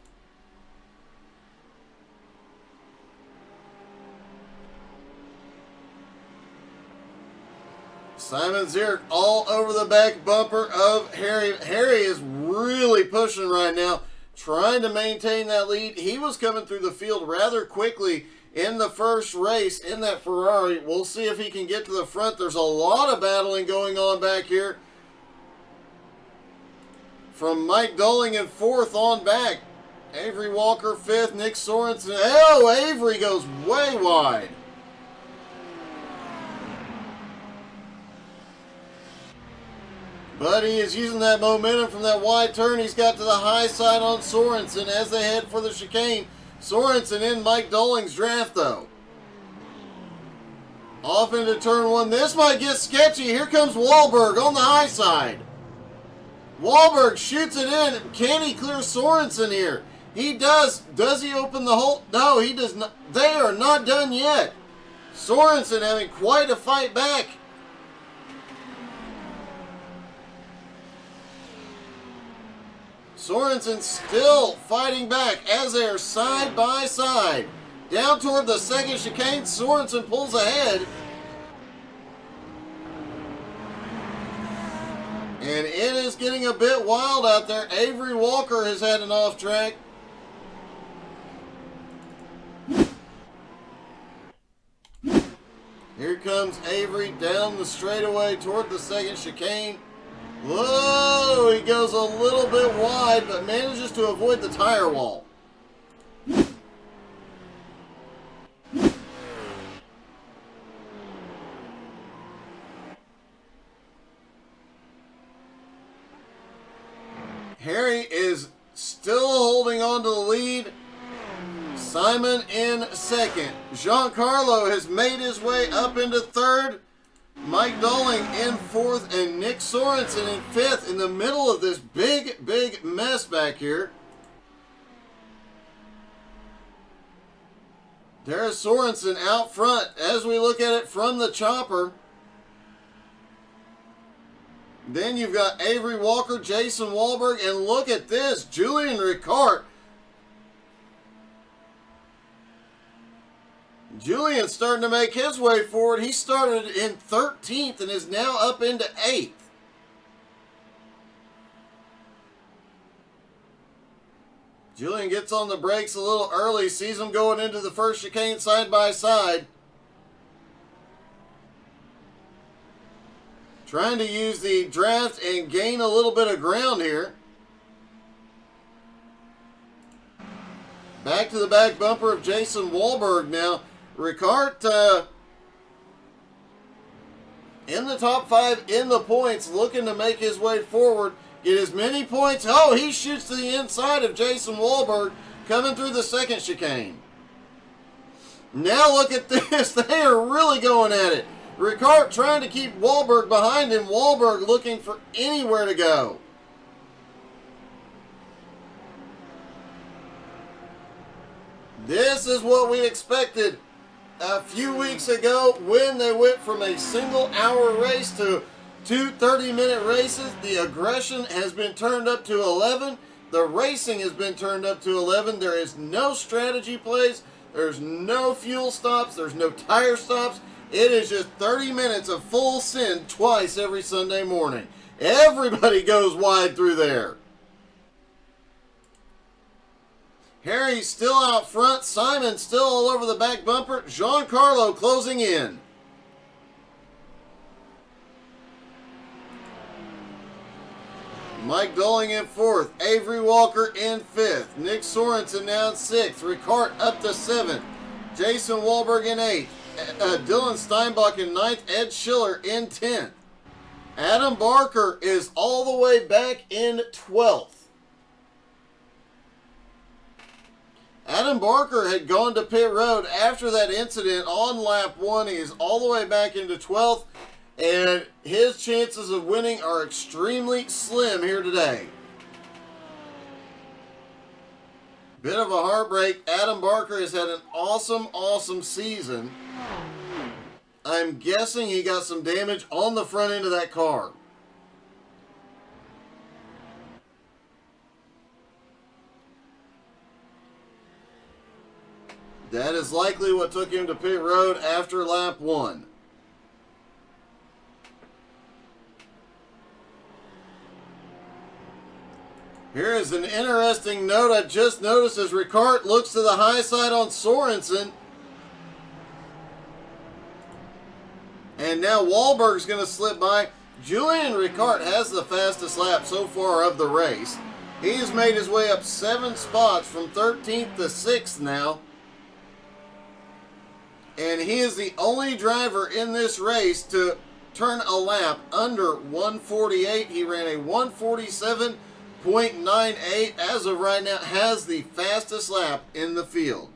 Simon Zierk all over the back bumper of Harry. Harry is really pushing right now, trying to maintain that lead. He was coming through the field rather quickly in the first race in that Ferrari. We'll see if he can get to the front. There's a lot of battling going on back here. From Mike Dolling in 4th on back. Avery Walker 5th, Nick Sorensen. Oh, Avery goes way wide. But he is using that momentum from that wide turn. He's got to the high side on Sorensen as they head for the chicane. Sorensen in Mike Dolling's draft, though. Off into turn 1. This might get sketchy. Here comes Wahlberg on the high side. Wahlberg shoots it in. Can he clear Sorensen here? He does. Does he open the hole? No, he does not. They are not done yet. Sorensen having quite a fight back. Sorensen still fighting back as they are side by side. Down toward the second chicane, Sorensen pulls ahead. And it is getting a bit wild out there. Avery Walker has had an off track. Here comes Avery down the straightaway toward the second chicane. Whoa, he goes a little bit wide, but manages to avoid the tire wall. Harry is still holding on to the lead. Simon in 2nd. Giancarlo has made his way up into 3rd. Mike Dolling in 4th and Nick Sorensen in 5th in the middle of this big mess back here. There's Sorensen out front as we look at it from the chopper. Then you've got Avery Walker, Jason Wahlberg, and look at this, Julian Rickard. Julian's starting to make his way forward. He started in 13th and is now up into 8th. Julian gets on the brakes a little early, sees him going into the first chicane side by side. Trying to use the draft and gain a little bit of ground here. Back to the back bumper of Jason Wahlberg now. Rickard in the top 5 in the points, looking to make his way forward, get as many points. Oh, he shoots to the inside of Jason Wahlberg coming through the second chicane. Now look at this. They are really going at it. Rickard trying to keep Wahlberg behind him. Wahlberg looking for anywhere to go. This is what we expected a few weeks ago when they went from a single-hour race to 2 30-minute races. The aggression has been turned up to 11. The racing has been turned up to 11. There is no strategy plays. There's no fuel stops. There's no tire stops. It is just 30 minutes of full send twice every Sunday morning. Everybody goes wide through there. Harry's still out front. Simon still all over the back bumper. Giancarlo closing in. Mike Dolling in 4th. Avery Walker in 5th. Nick Sorensen now in 6th. Rickard up to 7th. Jason Wahlberg in 8th. Dylan Steinbach in 9th. Ed Schiller in 10th. Adam Barker is all the way back in 12th. Adam Barker had gone to pit road after that incident on lap 1. He is all the way back into 12th, and his chances of winning are extremely slim here today. Bit of a heartbreak. Adam Barker has had an awesome season. I'm guessing he got some damage on the front end of that car. That is likely what took him to pit road after lap 1. Here is an interesting note I just noticed as Rickard looks to the high side on Sorensen. And now Wahlberg's going to slip by. Julian Rickard has the fastest lap so far of the race. He's made his way up 7 spots from 13th to 6th now. And he is the only driver in this race to turn a lap under 148. He ran a 147.98. As of right now, has the fastest lap in the field.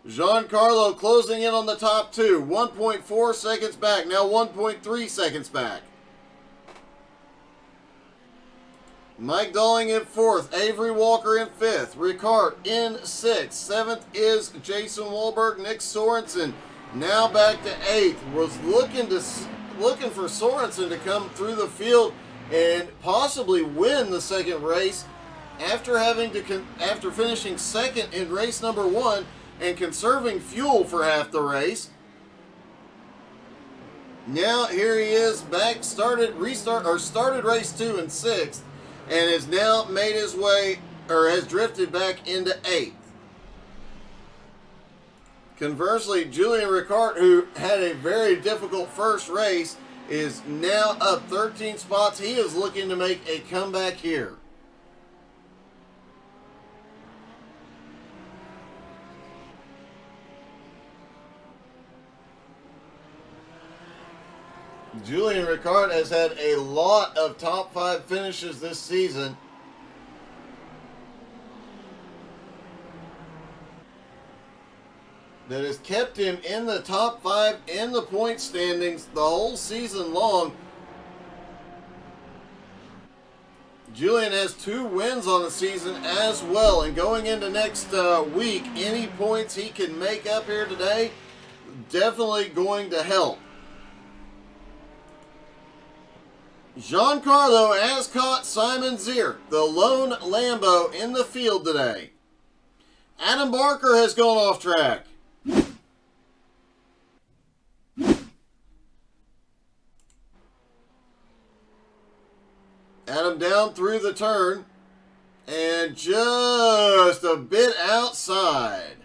Giancarlo closing in on the top 2. 1.4 seconds back. Now 1.3 seconds back. Mike Dolling in 4th. Avery Walker in 5th. Rickard in 6th. 7th is Jason Wahlberg. Nick Sorensen now back to 8th. Was looking for Sorensen to come through the field and possibly win the second race after finishing second in race number 1 and conserving fuel for half the race. Now here he is back, started race 2 in 6th, and has now made his way, or has drifted back into 8th. Conversely, Julian Rickard, who had a very difficult first race, is now up 13 spots. He is looking to make a comeback here. Julian Rickard has had a lot of top 5 finishes this season. That has kept him in the top 5 in the point standings the whole season long. Julian has 2 wins on the season as well, and going into next week, any points he can make up here today, definitely going to help. Giancarlo has caught Simon Zier, the lone Lambo in the field today. Adam Barker has gone off track. Adam down through the turn and just a bit outside.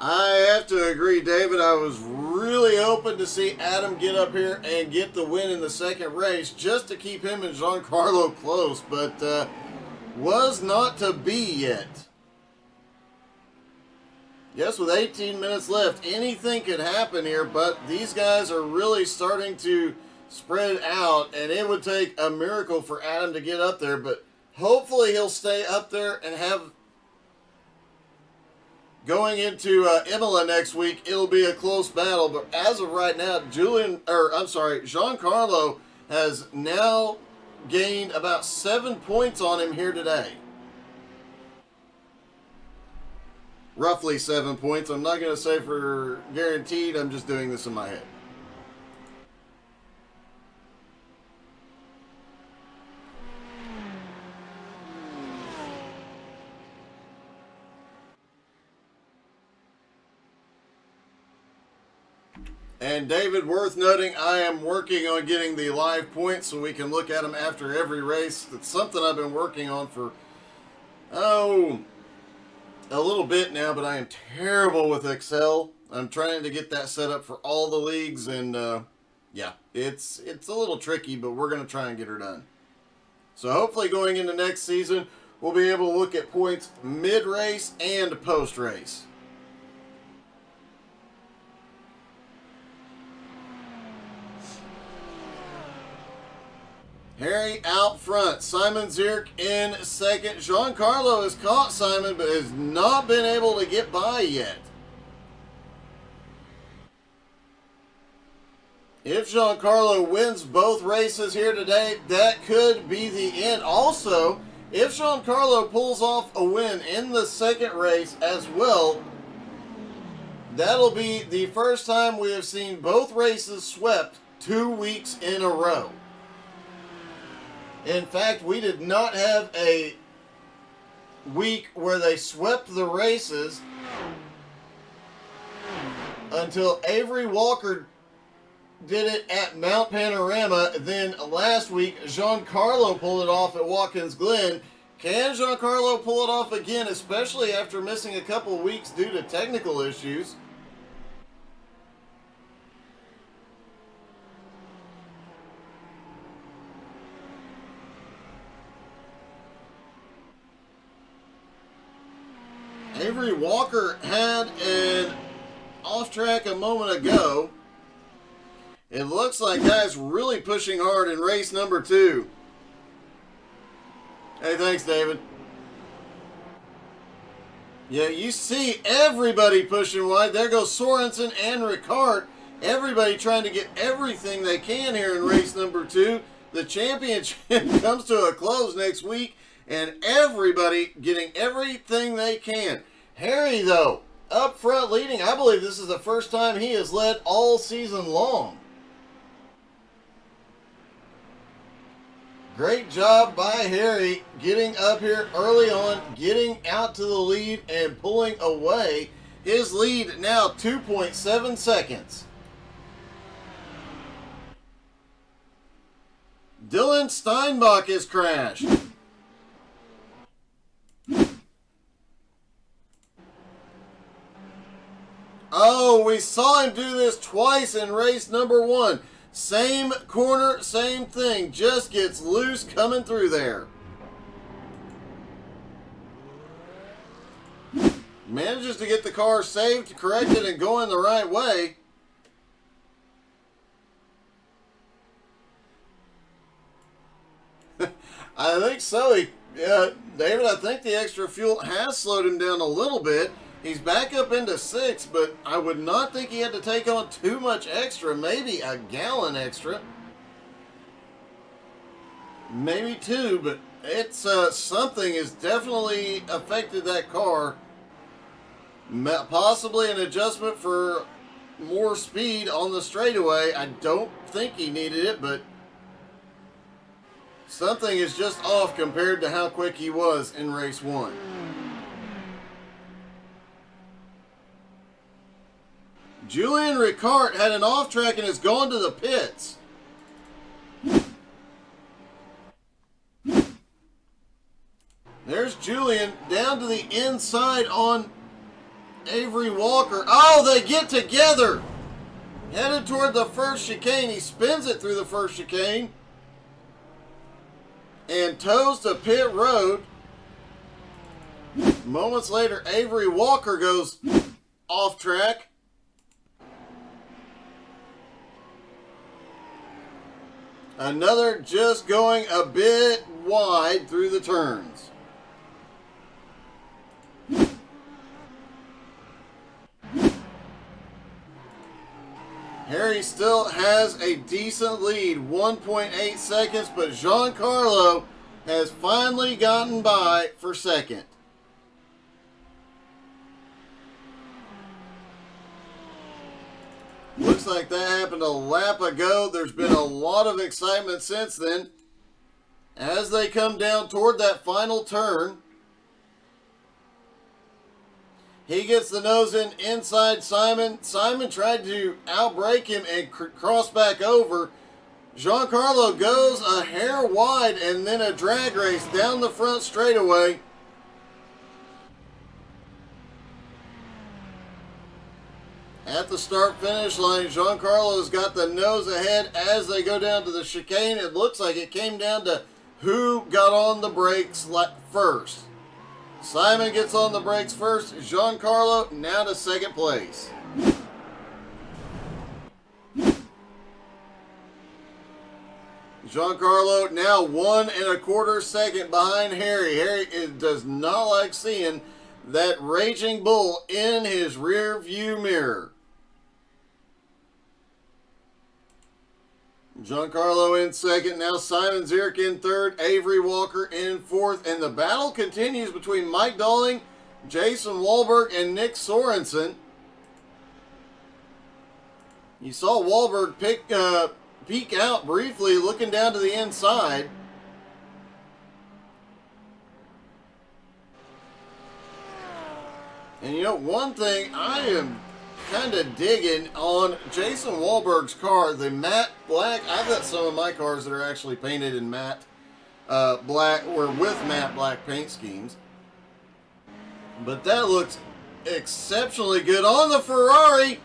I have to agree, David. I was really hoping to see Adam get up here and get the win in the second race just to keep him and Giancarlo close, but was not to be yet. Yes, with 18 minutes left, anything could happen here, but these guys are really starting to spread out, and it would take a miracle for Adam to get up there, but hopefully he'll stay up there and have... Going into Imola next week, it'll be a close battle. But as of right now, Giancarlo has now gained about 7 points on him here today. Roughly 7 points. I'm not going to say for guaranteed. I'm just doing this in my head. And David, worth noting, I am working on getting the live points so we can look at them after every race. That's something I've been working on for, a little bit now, but I am terrible with Excel. I'm trying to get that set up for all the leagues, and yeah, it's a little tricky, but we're going to try and get her done. So hopefully going into next season, we'll be able to look at points mid-race and post-race. Harry out front. Simon Zierk in second. Giancarlo has caught Simon, but has not been able to get by yet. If Giancarlo wins both races here today, that could be the end. Also, if Giancarlo pulls off a win in the second race as well, that'll be the first time we have seen both races swept 2 weeks in a row. In fact, we did not have a week where they swept the races until Avery Walker did it at Mount Panorama. Then last week, Giancarlo pulled it off at Watkins Glen. Can Giancarlo pull it off again, especially after missing a couple of weeks due to technical issues? Avery Walker had an off track a moment ago. It looks like guys really pushing hard in race number 2. Hey, thanks, David. Yeah, you see everybody pushing wide. There goes Sorensen and Rickard. Everybody trying to get everything they can here in race number 2. The championship comes to a close next week, and everybody getting everything they can. Harry, though, up front leading. I believe this is the first time he has led all season long. Great job by Harry getting up here early on, getting out to the lead and pulling away. His lead now 2.7 seconds. Dylan Steinbach has crashed. Oh, we saw him do this twice in race number 1. Same corner, same thing. Just gets loose coming through there. Manages to get the car saved, corrected, and going the right way. I think so. David, I think the extra fuel has slowed him down a little bit. He's back up into 6th, but I would not think he had to take on too much extra. Maybe a gallon extra. Maybe 2, but it's something has definitely affected that car. Possibly an adjustment for more speed on the straightaway. I don't think he needed it, but something is just off compared to how quick he was in race 1. Julian Rickard had an off track and has gone to the pits. There's Julian down to the inside on Avery Walker. Oh, they get together. Headed toward the first chicane. He spins it through the first chicane and toes to pit road. Moments later, Avery Walker goes off track. Another just going a bit wide through the turns. Harry still has a decent lead, 1.8 seconds, but Giancarlo has finally gotten by for second. Looks like that happened a lap ago. There's been a lot of excitement since then. As they come down toward that final turn, He gets the nose in inside Simon. Simon tried to outbrake him and cross back over. Giancarlo goes a hair wide and then a drag race down the front straightaway. At the start-finish line, Giancarlo's got the nose ahead as they go down to the chicane. It looks like it came down to who got on the brakes first. Simon gets on the brakes first. Giancarlo now to second place. Giancarlo now 1 1/4 second behind Harry. Harry does not like seeing that raging bull in his rear view mirror. Giancarlo in second. Now Simon Zierk in third. Avery Walker in fourth. And the battle continues between Mike Dolling, Jason Wahlberg, and Nick Sorensen. You saw Wahlberg peek out briefly, looking down to the inside. And you know, one thing I am kind of digging on Jason Wahlberg's car, the matte black. I've got some of my cars that are actually painted in matte black or with matte black paint schemes. But that looks exceptionally good on the Ferrari.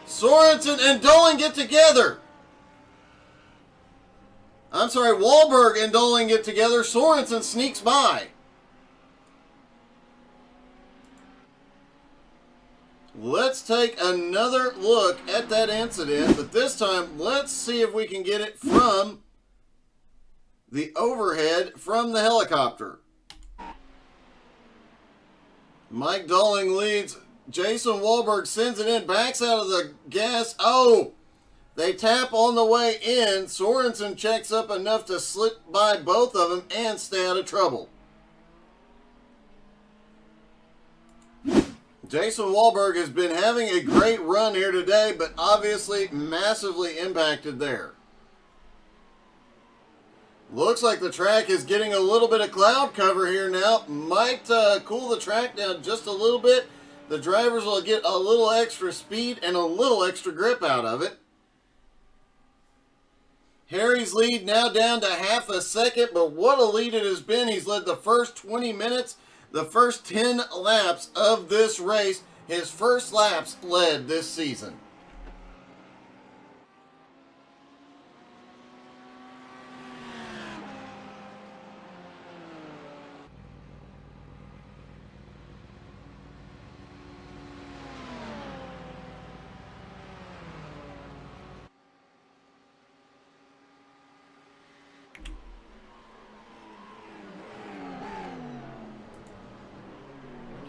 Sorensen and Dolling get together. I'm sorry, Wahlberg and Dolling get together. Sorensen sneaks by. Let's take another look at that incident, but this time let's see if we can get it from the overhead from the helicopter. Mike Dolling leads. Jason Wahlberg sends it in, backs out of the gas. Oh, they tap on the way in. Sorensen checks up enough to slip by both of them and stay out of trouble. Jason Wahlberg has been having a great run here today, but obviously massively impacted there. Looks like the track is getting a little bit of cloud cover here now. Might cool the track down just a little bit. The drivers will get a little extra speed and a little extra grip out of it. Harry's lead now down to half a second, but what a lead it has been. He's led the first 20 minutes. The first 10 laps of this race, his first laps led this season.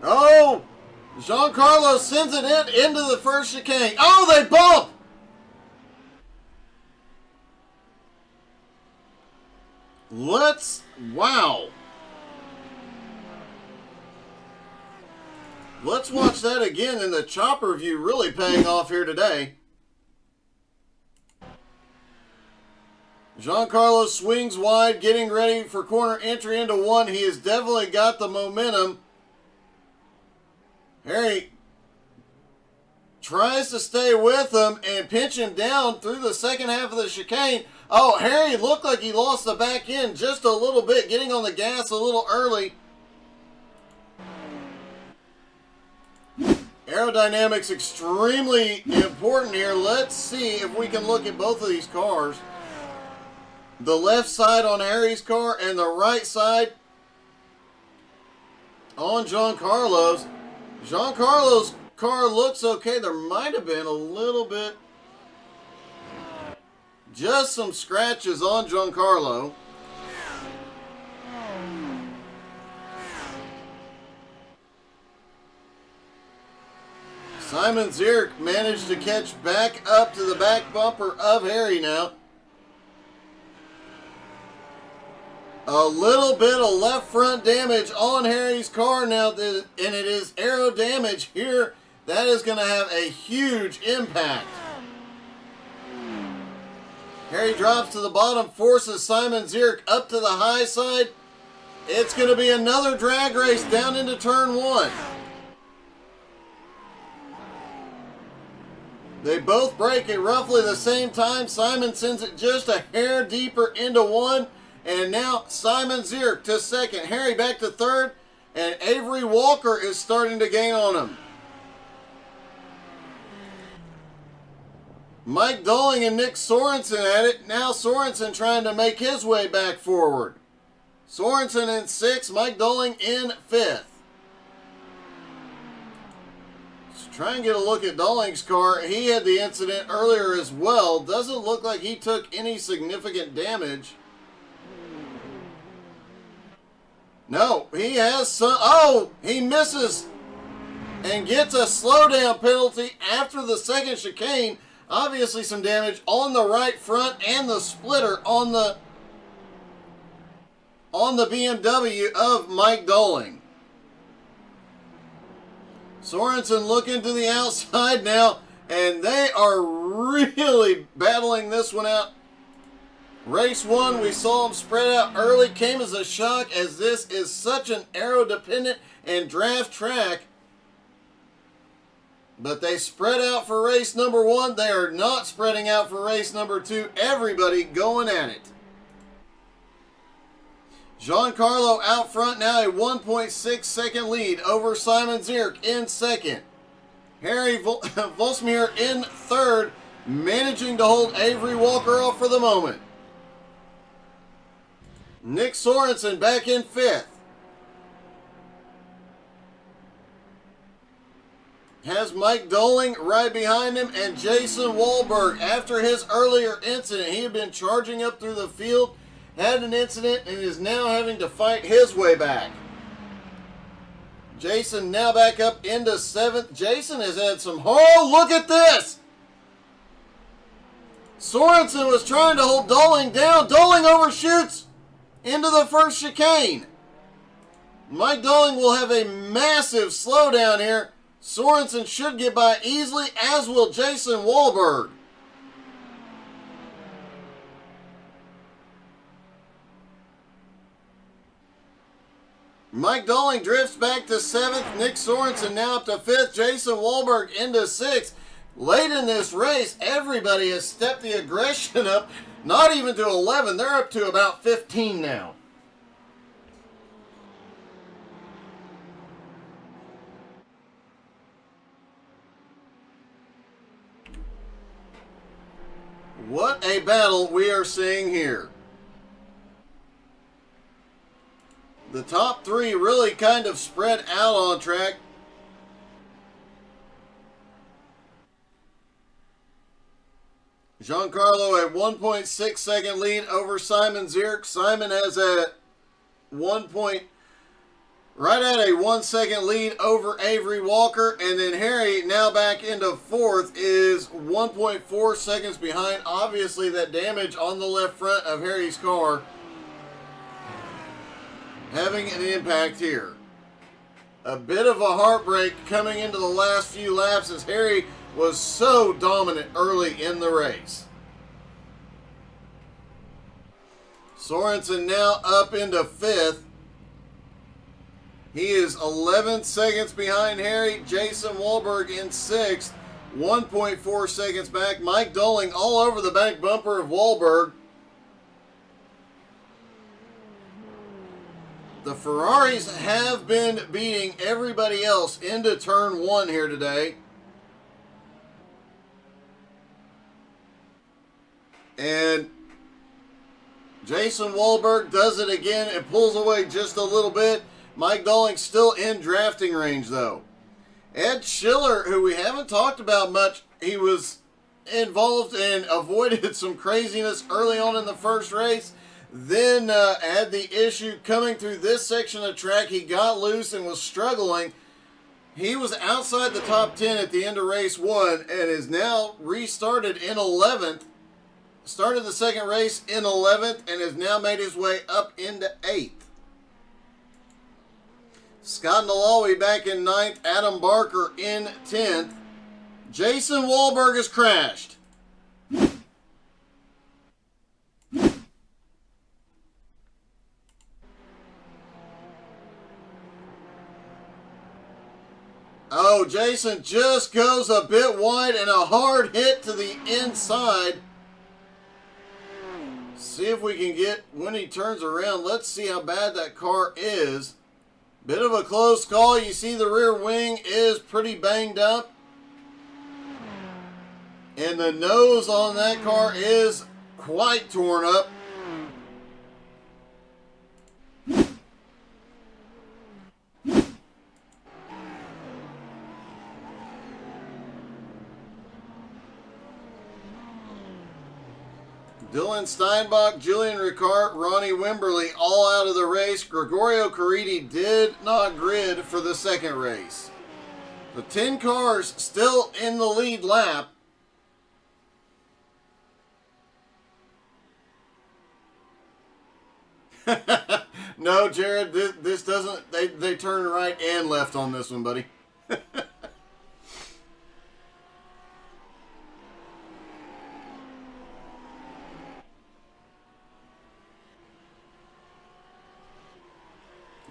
Oh, Giancarlo sends it into the first chicane. Oh, they bump. Wow. Let's watch that again, and the chopper view really paying off here today. Giancarlo swings wide, getting ready for corner entry into one. He has definitely got the momentum. Harry tries to stay with him and pinch him down through the second half of the chicane. Oh, Harry looked like he lost the back end just a little bit, getting on the gas a little early. Aerodynamics extremely important here. Let's see if we can look at both of these cars. The left side on Harry's car and the right side on Giancarlo's. Giancarlo's car looks okay. There might have been a little bit, just some scratches on Giancarlo. Simon Zierk managed to catch back up to the back bumper of Harry now. A little bit of left front damage on Harry's car now, and it is aero damage here. That is going to have a huge impact. Harry drops to the bottom, forces Simon Zierk up to the high side. It's going to be another drag race down into turn one. They both break at roughly the same time. Simon sends it just a hair deeper into one. And now Simon Zierk to second. Harry back to third. And Avery Walker is starting to gain on him. Mike Dolling and Nick Sorensen at it. Now Sorensen trying to make his way back forward. Sorensen in 6th. Mike Dolling in 5th. Try and get a look at Dolling's car. He had the incident earlier as well. Doesn't look like he took any significant damage. No, he has some. Oh, he misses and gets a slowdown penalty after the second chicane. Obviously some damage on the right front and the splitter on the BMW of Mike Dolling. Sorensen looking to the outside now, and they are really battling this one out. Race 1, we saw them spread out early, came as a shock as this is such an aero-dependent and draft track. But they spread out for race number 1. They are not spreading out for race number 2. Everybody going at it. Giancarlo out front now, a 1.6 second lead over Simon Zierk in second. Harry Volsmir in third, managing to hold Avery Walker off for the moment. Nick Sorensen back in 5th. Has Mike Dolling right behind him, and Jason Wahlberg, after his earlier incident, he had been charging up through the field, had an incident, and is now having to fight his way back. Jason now back up into 7th. Jason has had some... Oh, look at this! Sorensen was trying to hold Dolling down. Dolling overshoots into the first chicane. Mike Dolling will have a massive slowdown here. Sorensen should get by easily, as will Jason Wahlberg. Mike Dolling drifts back to 7th. Nick Sorensen now up to 5th. Jason Wahlberg into 6th. Late in this race, everybody has stepped the aggression up. Not even to 11. They're up to about 15 now. What a battle we are seeing here. The top 3 really kind of spread out on track. Giancarlo at 1.6 second lead over Simon Zierk. Simon has a right at a 1 second lead over Avery Walker. And then Harry, now back into 4th, is 1.4 seconds behind. Obviously that damage on the left front of Harry's car having an impact here. A bit of a heartbreak coming into the last few laps as Harry was so dominant early in the race. Sorensen now up into 5th. He is 11 seconds behind Harry. Jason Wahlberg in 6th, 1.4 seconds back. Mike Dolling all over the back bumper of Wahlberg. The Ferraris have been beating everybody else into turn 1 here today. And Jason Wahlberg does it again and pulls away just a little bit. Mike Dolling still in drafting range though. Ed Schiller, who we haven't talked about much, he was involved and avoided some craziness early on in the first race. Then had the issue coming through this section of track. He got loose and was struggling. He was outside the top 10 at the end of race 1 and is now restarted in 11th. Started the second race in 11th and has now made his way up into 8th. Scott Nalawi back in 9th. Adam Barker in 10th. Jason Wahlberg has crashed. Oh, Jason just goes a bit wide and a hard hit to the inside. See if we can get, when he turns around, let's see how bad that car is. Bit of a close call. You see the rear wing is pretty banged up. And the nose on that car is quite torn up. Dylan Steinbach, Julian Rickard, Ronnie Wimberly all out of the race. Gregorio Caridi did not grid for the second race. The 10 cars still in the lead lap. No, Jared, this doesn't, they turn right and left on this one, buddy.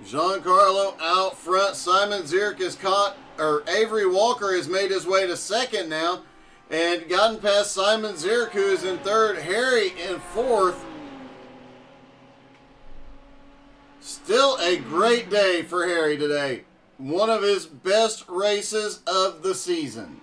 Giancarlo out front. Simon Zierk is caught, or Avery Walker has made his way to second now and gotten past Simon Zierk, who is in third. Harry in fourth. Still a great day for Harry today. One of his best races of the season.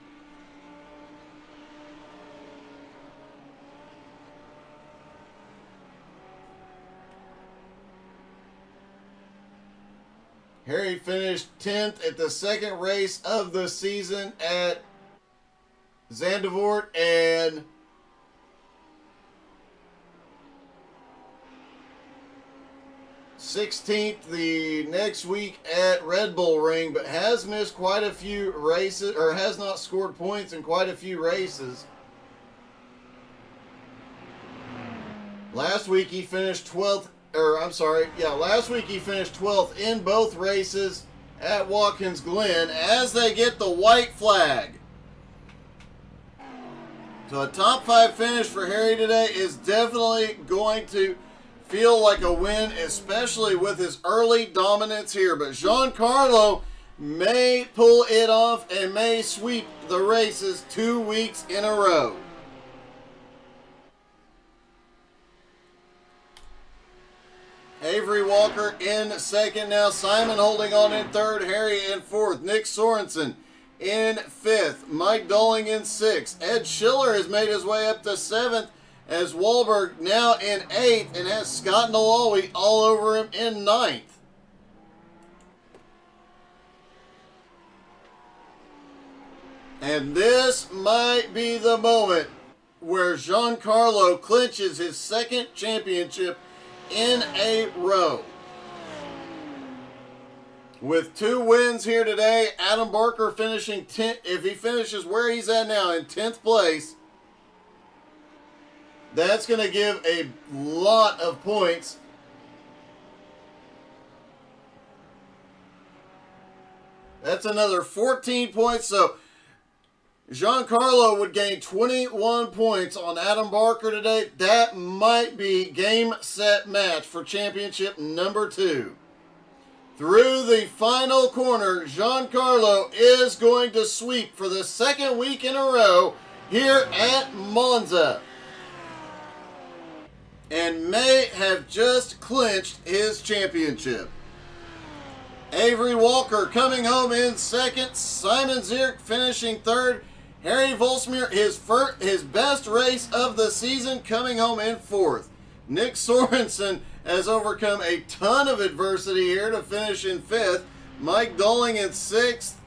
Harry finished 10th at the second race of the season at Zandvoort, and '16th the next week at Red Bull Ring, but has missed quite a few races, or has not scored points in quite a few races. Last week he finished 12th. Last week he finished 12th in both races at Watkins Glen as they get the white flag. So a top 5 finish for Harry today is definitely going to feel like a win, especially with his early dominance here. But Giancarlo may pull it off and may sweep the races 2 weeks in a row. Avery Walker in second now. Simon holding on in third. Harry in fourth. Nick Sorensen in fifth. Mike Dolling in sixth. Ed Schiller has made his way up to seventh, as Wahlberg now in eighth and has Scott Nalawi all over him in ninth. And this might be the moment where Giancarlo clinches his second championship in a row. With 2 wins here today, Adam Barker finishing 10th. If he finishes where he's at now in 10th place, that's going to give a lot of points. That's another 14 points. So Giancarlo would gain 21 points on Adam Barker today. That might be game, set, match for championship number 2. Through the final corner, Giancarlo is going to sweep for the second week in a row here at Monza, and may have just clinched his championship. Avery Walker coming home in second. Simon Zierk finishing third. Harry Volsmir, his best race of the season, coming home in fourth. Nick Sorensen has overcome a ton of adversity here to finish in fifth. Mike Dolling in sixth.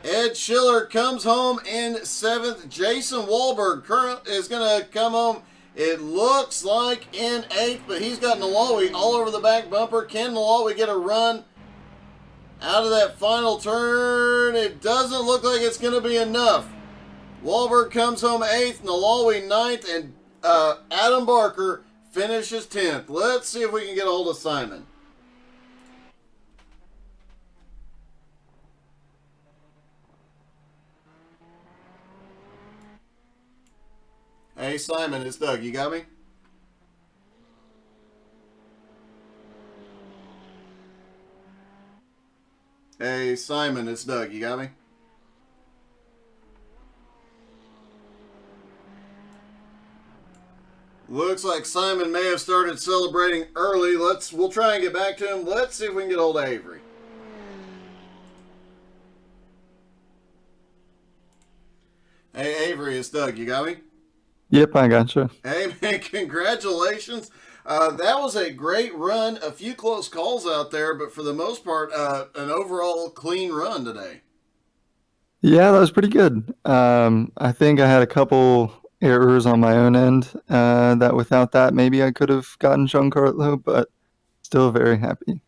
Ed Schiller comes home in seventh. Jason Wahlberg is going to come home, it looks like, in eighth, but he's got Nalawi all over the back bumper. Can Nalawi get a run out of that final turn? It doesn't look like it's going to be enough. Wahlberg comes home 8th, Nalawi 9th, and Adam Barker finishes 10th. Let's see if we can get a hold of Simon. Hey Simon, it's Doug. You got me? Hey, Simon, it's Doug. You got me? Looks like Simon may have started celebrating early. We'll try and get back to him. Let's see if we can get hold of Avery. Hey, Avery, it's Doug. You got me? Yep, I gotcha. Hey, man, congratulations. That was a great run. A few close calls out there, but for the most part, an overall clean run today. Yeah, that was pretty good. I think I had a couple errors on my own end that without that, maybe I could have gotten Giancarlo, but still very happy.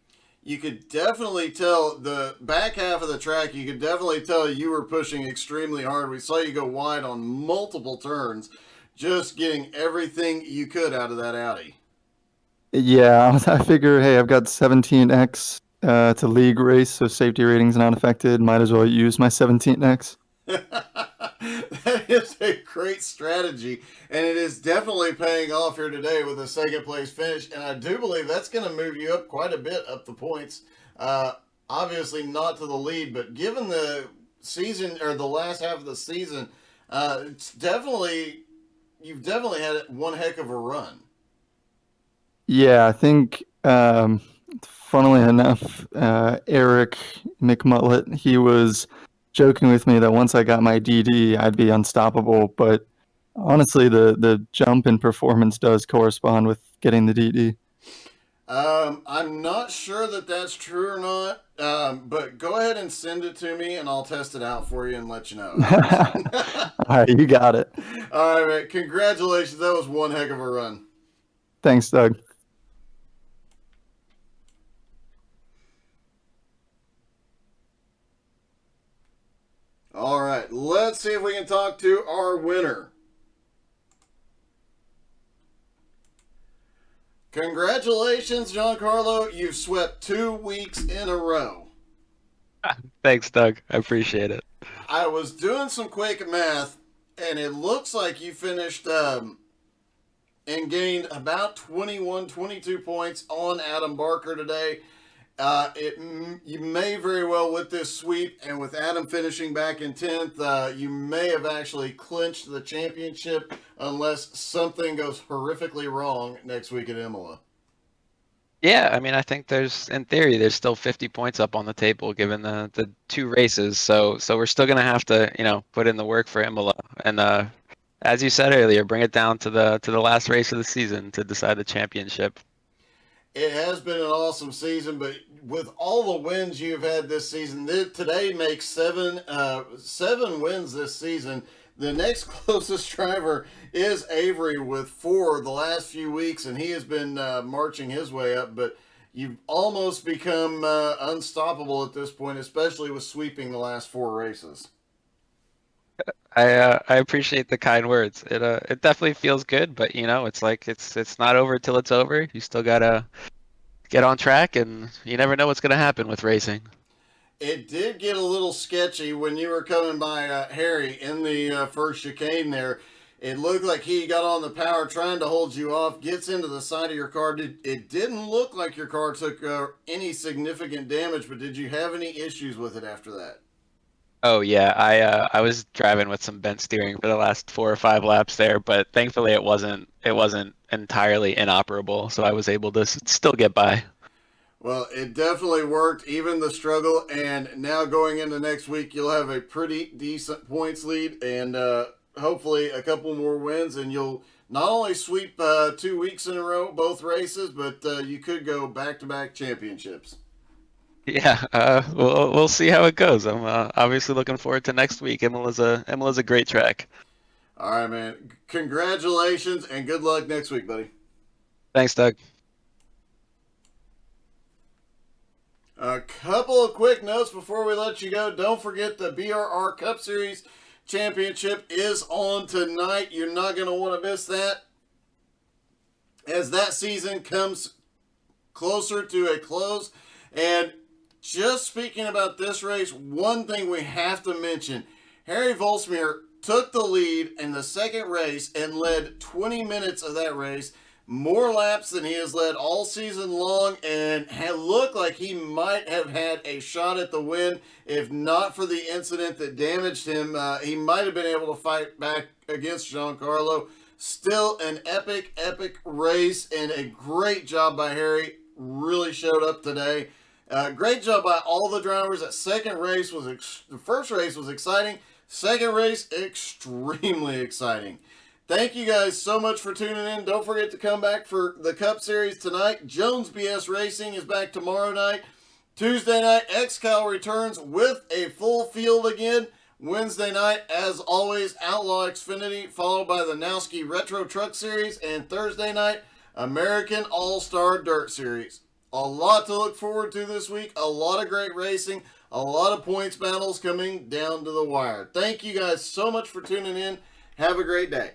You could definitely tell the back half of the track, you could definitely tell you were pushing extremely hard. We saw you go wide on multiple turns, just getting everything you could out of that Audi. Yeah, I figure, hey, I've got 17x to league race, so safety rating's not affected. Might as well use my 17x. That is a great strategy, and it is definitely paying off here today with a second place finish. And I do believe that's going to move you up quite a bit up the points. Obviously not to the lead, but given the season or the last half of the season, you've definitely had one heck of a run. Yeah, I think, funnily enough, Eric McMullet, he was joking with me that once I got my DD, I'd be unstoppable. But honestly, the jump in performance does correspond with getting the DD. I'm not sure that that's true or not, but go ahead and send it to me, and I'll test it out for you and let you know. All right, you got it. All right, man. Congratulations. That was one heck of a run. Thanks, Doug. All right, let's see if we can talk to our winner. Congratulations, Giancarlo. You've swept 2 weeks in a row. Thanks, Doug. I appreciate it. I was doing some quick math, and it looks like you finished and gained about 21, 22 points on Adam Barker today. You may very well, with this sweep and with Adam finishing back in 10th, you may have actually clinched the championship unless something goes horrifically wrong next week at Imola. Yeah, I mean, I think in theory, there's still 50 points up on the table given the 2 races. So we're still gonna have to, put in the work for Imola. And as you said earlier, bring it down to the last race of the season to decide the championship. It has been an awesome season, but with all the wins you've had this season, today makes 7 wins this season. The next closest driver is Avery with 4 the last few weeks, and he has been marching his way up. But you've almost become unstoppable at this point, especially with sweeping the last 4 races. I appreciate the kind words. It definitely feels good, but it's like it's not over till it's over. You still gotta get on track, and you never know what's gonna happen with racing. It did get a little sketchy when you were coming by Harry in the first chicane there. It looked like he got on the power trying to hold you off, gets into the side of your car. It didn't look like your car took any significant damage, but did you have any issues with it after that? Oh yeah, I was driving with some bent steering for the last 4 or 5 laps there, but thankfully it wasn't entirely inoperable, so I was able to still get by. Well, it definitely worked, even the struggle, and now going into next week, you'll have a pretty decent points lead, and hopefully a couple more wins, and you'll not only sweep 2 weeks in a row, both races, but you could go back-to-back championships. Yeah, we'll see how it goes. I'm obviously looking forward to next week. Imola's a great track. All right, man. Congratulations, and good luck next week, buddy. Thanks, Doug. A couple of quick notes before we let you go. Don't forget the BRR Cup Series Championship is on tonight. You're not going to want to miss that as that season comes closer to a close. And just speaking about this race, one thing we have to mention, Harry Volsmir took the lead in the second race and led 20 minutes of that race. more laps than he has led all season long, and had looked like he might have had a shot at the win. If not for the incident that damaged him, he might have been able to fight back against Giancarlo. Still an epic race, and a great job by Harry. Really showed up today. Great job by all the drivers. That second race was the first race was exciting. Second race, extremely exciting. Thank you guys so much for tuning in. Don't forget to come back for the Cup Series tonight. Jones BS Racing is back tomorrow night. Tuesday night, XCal returns with a full field again. Wednesday night, as always, Outlaw Xfinity, followed by the Nowski Retro Truck Series. And Thursday night, American All-Star Dirt Series. A lot to look forward to this week. A lot of great racing. A lot of points battles coming down to the wire. Thank you guys so much for tuning in. Have a great day.